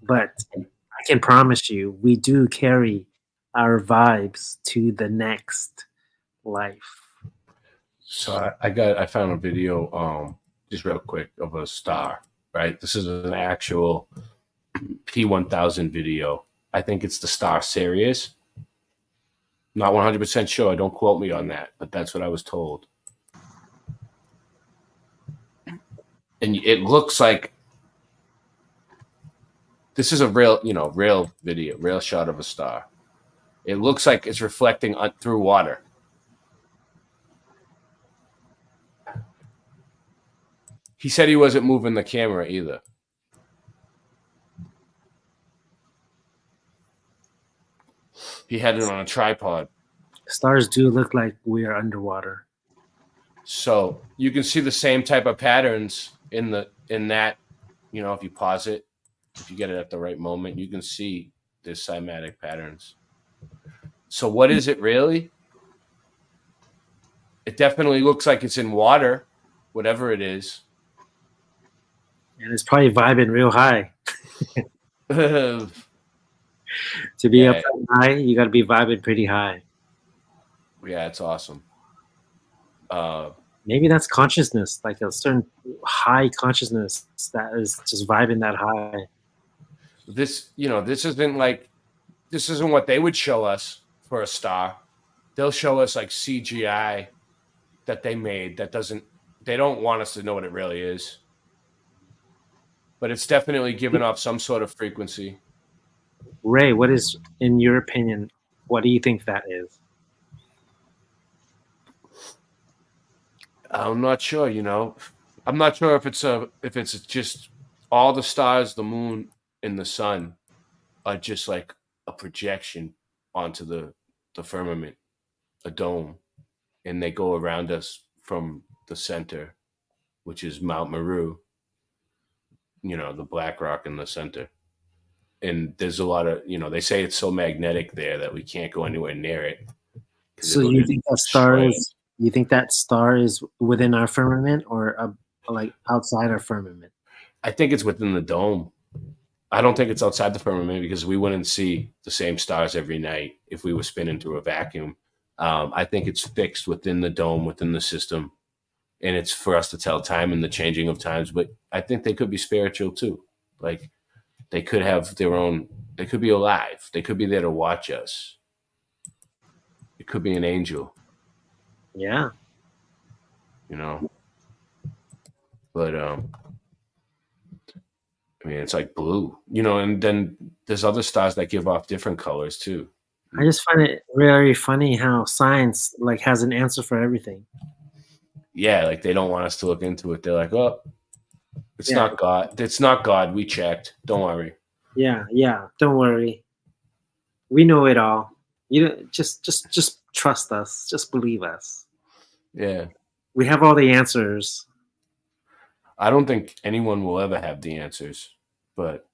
But I can promise you, we do carry our vibes to the next life. So I found a video just real quick of a star, right? This is an actual P1000 video. I think it's the star Sirius. Not 100% sure. Don't quote me on that, but that's what I was told. And it looks like this is a real video, real shot of a star. It looks like it's reflecting through water. He said he wasn't moving the camera either. He had it on a tripod. Stars do look like we are underwater. So you can see the same type of patterns in that You know, if you pause it, if you get it at the right moment, you can see there's cymatic patterns. So what is it really? It definitely looks like it's in water, whatever it is. And it's probably vibing real high. To be up Yeah. that high, you got to be vibing pretty high. Yeah, it's awesome. Maybe that's consciousness, like a certain high consciousness that is just vibing that high. This isn't what they would show us for a star. They'll show us like CGI that they made they don't want us to know what it really is. But it's definitely giving off some sort of frequency. Ray, what is, in your opinion, what do you think that is? I'm not sure, I'm not sure if it's just all the stars, the moon, and the sun are just like a projection onto the firmament, a dome, and they go around us from the center, which is Mount Meru, the black rock in the center. And there's a lot of, they say it's so magnetic there that we can't go anywhere near it. So you think that star is within our firmament, or like outside our firmament? I think it's within the dome. I don't think it's outside the firmament, because we wouldn't see the same stars every night if we were spinning through a vacuum. I think it's fixed within the dome, within the system, and it's for us to tell time and the changing of times. But I think they could be spiritual too. Like, they could have their own, they could be alive. They could be there to watch us. It could be an angel. Yeah. But I mean, it's like blue, and then there's other stars that give off different colors too. I just find it very funny how science like has an answer for everything. Yeah, like they don't want us to look into it. They're like, oh, it's not God. It's not God. We checked. Don't worry. Yeah. Don't worry. We know it all. Just trust us. Just believe us. Yeah. We have all the answers. I don't think anyone will ever have the answers, but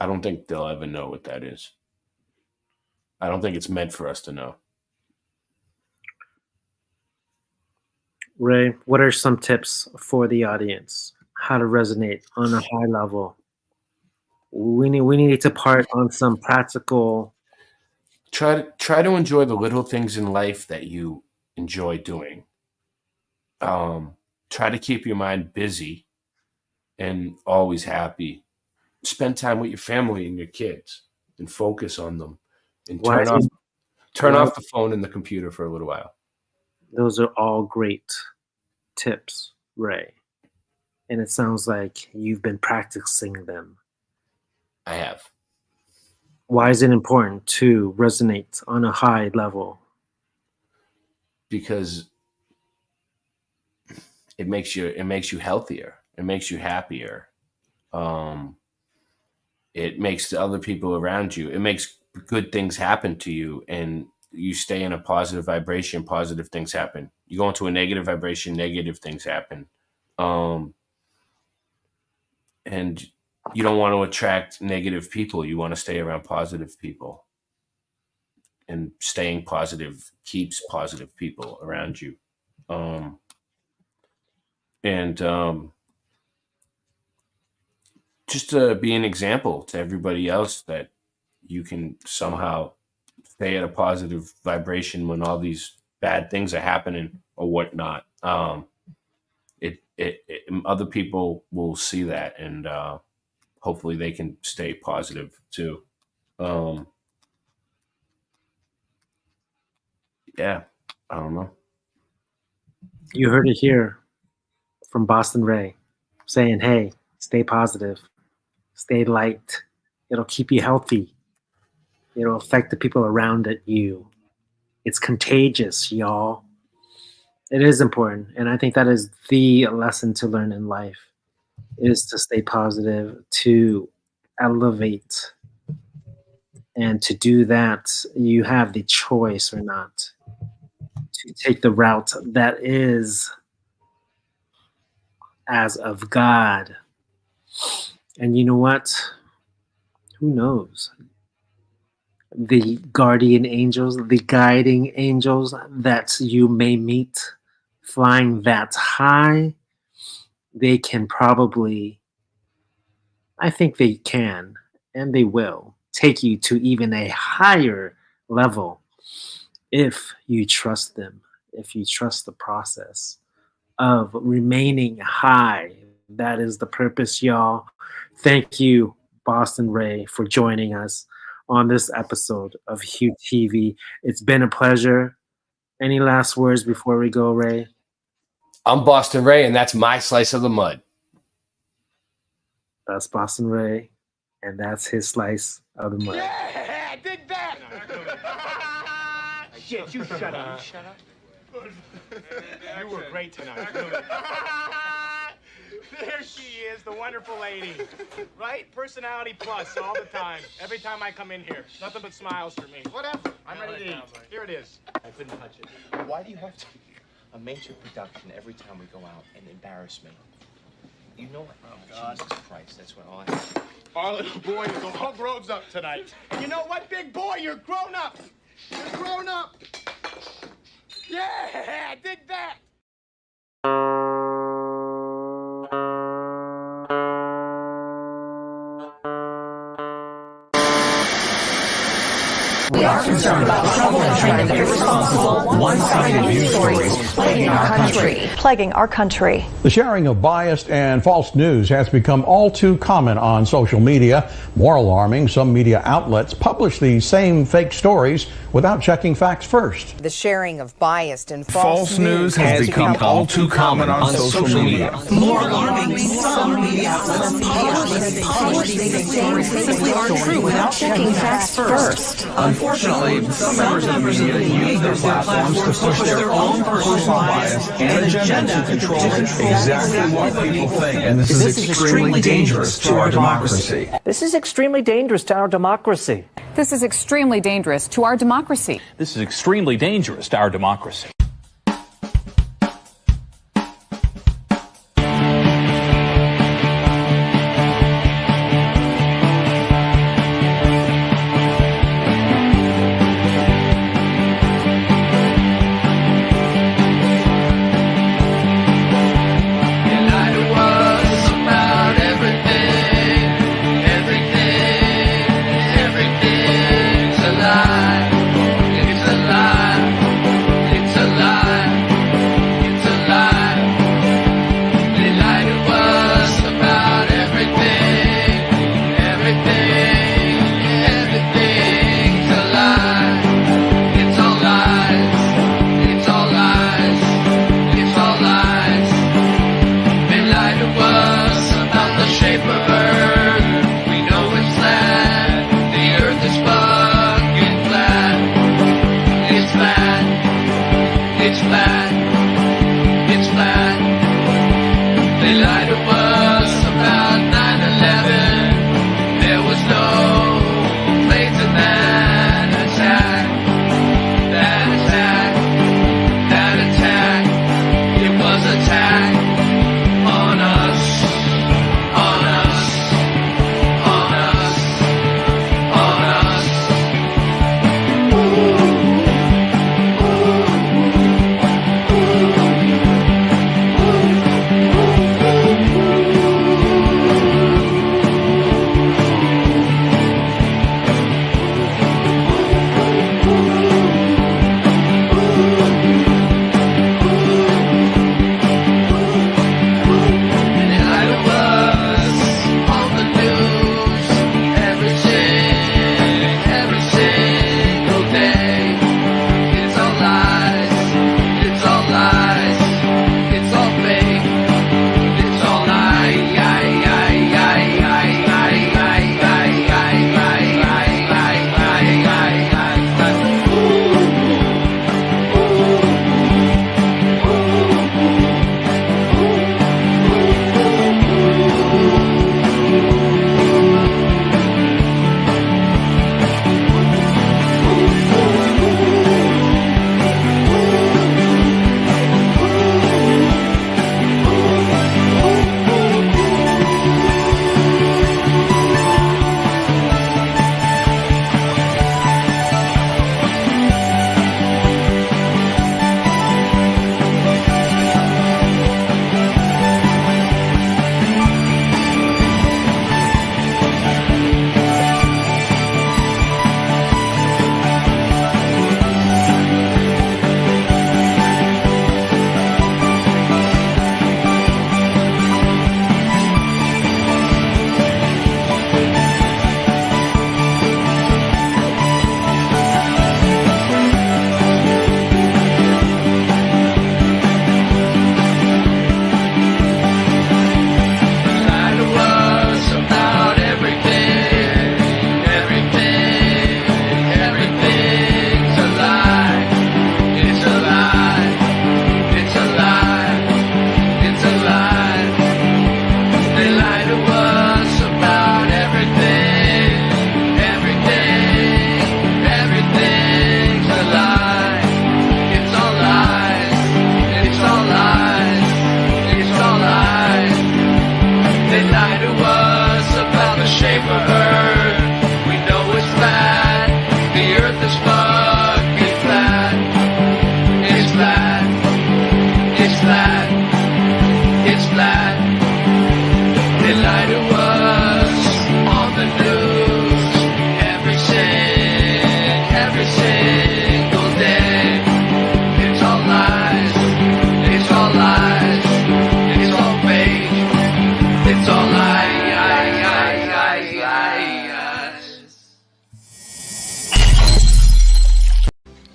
I don't think they'll ever know what that is. I don't think it's meant for us to know. Ray, what are some tips for the audience? How to resonate on a high level? We need to part on some practical. Try to enjoy the little things in life that you enjoy doing. Try to keep your mind busy and always happy. Spend time with your family and your kids and focus on them, and turn off the phone and the computer for a little while. Those are all great tips, Ray. And it sounds like you've been practicing them. I have. Why is it important to resonate on a high level? Because it makes you healthier. It makes you happier. It makes the other people around you. It makes good things happen to you, and you stay in a positive vibration. Positive things happen. You go into a negative vibration. Negative things happen. And you don't want to attract negative people. You want to stay around positive people. And staying positive keeps positive people around you. Just to be an example to everybody else that you can somehow stay at a positive vibration when all these bad things are happening or whatnot. Other people will see that, and hopefully they can stay positive too. Yeah, I don't know. You heard it here from Boston Ray saying, hey, stay positive, stay light. It'll keep you healthy. It'll affect the people around you. It's contagious, y'all. It is important. And I think that is the lesson to learn in life, is to stay positive, to elevate. And to do that, you have the choice or not to take the route that is as of God. And you know what? Who knows? The guardian angels, the guiding angels that you may meet flying that high, they can probably, I think they can, and they will take you to even a higher level if you trust them, if you trust the process of remaining high. That is the purpose, y'all. Thank you, Boston Ray, for joining us on this episode of Hieu TV. It's been a pleasure. Any last words before we go, Ray? I'm Boston Ray, and that's my slice of the mud. That's Boston Ray, and that's his slice of the mud. Yeah, dig that! Shit, you shut up. You shut up. You were great tonight. There she is, the wonderful lady. Right? Personality plus all the time. Every time I come in here. Nothing but smiles for me. Whatever. I'm ready to eat. Here it is. I couldn't touch it. Why do you have to make a major production every time we go out and embarrass me? You know what? Oh, God. Jesus Christ, that's what all I have. Our little boy is all grown up tonight. And you know what, big boy? You're grown up. You're grown up. Yeah, dig that. We are concerned about the troubling trend of irresponsible, one-sided news stories plaguing our country. The sharing of biased and false news has become all too common on social media. More alarming, some media outlets publish these same fake stories without checking facts first. The sharing of biased and False news has become all too common on social media. More alarming, some media outlets publish these same fake stories without checking facts first. Unfortunately, some members of the media use their platforms to push their own personal bias and agenda to control exactly what people think. And this is extremely dangerous to our democracy. This is extremely dangerous to our democracy. This is extremely dangerous to our democracy. This is extremely dangerous to our democracy. It's a lie.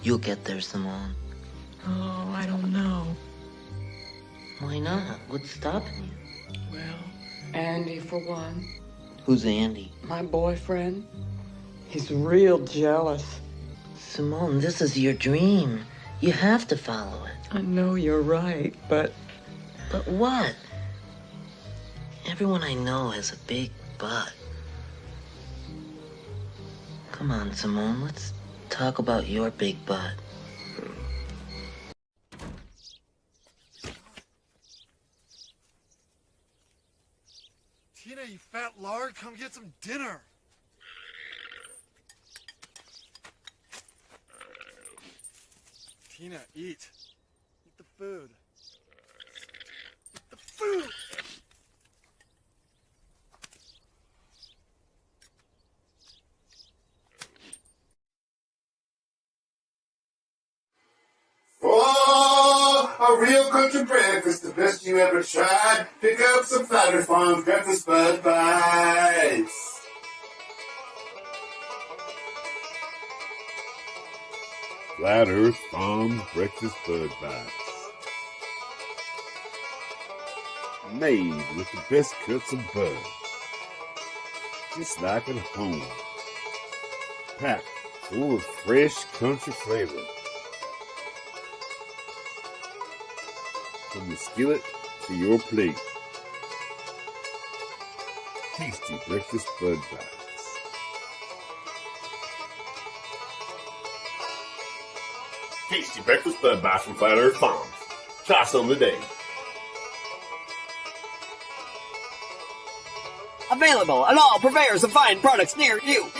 You'll get there, Simone. Oh, I don't know. Why not? What's stopping you? Well, Andy, for one. Who's Andy? My boyfriend. He's real jealous. Simone, this is your dream. You have to follow it. I know you're right, but... But what? Everyone I know has a big butt. Come on, Simone, let's talk about your big butt. Tina, you fat lard, come get some dinner. Tina, eat. Eat the food. Eat the food! Oh, a real country breakfast, the best you ever tried. Pick up some Flatter Farms breakfast bud bites. Flat Earth Farms breakfast bud bites. Made with the best cuts of bud. Just like at home. Packed full of fresh country flavor. From the skillet to your plate. Tasty breakfast bud bites. Tasty breakfast bud bites from Flat Earth Farms. Try some today. Available at all purveyors of fine products near you.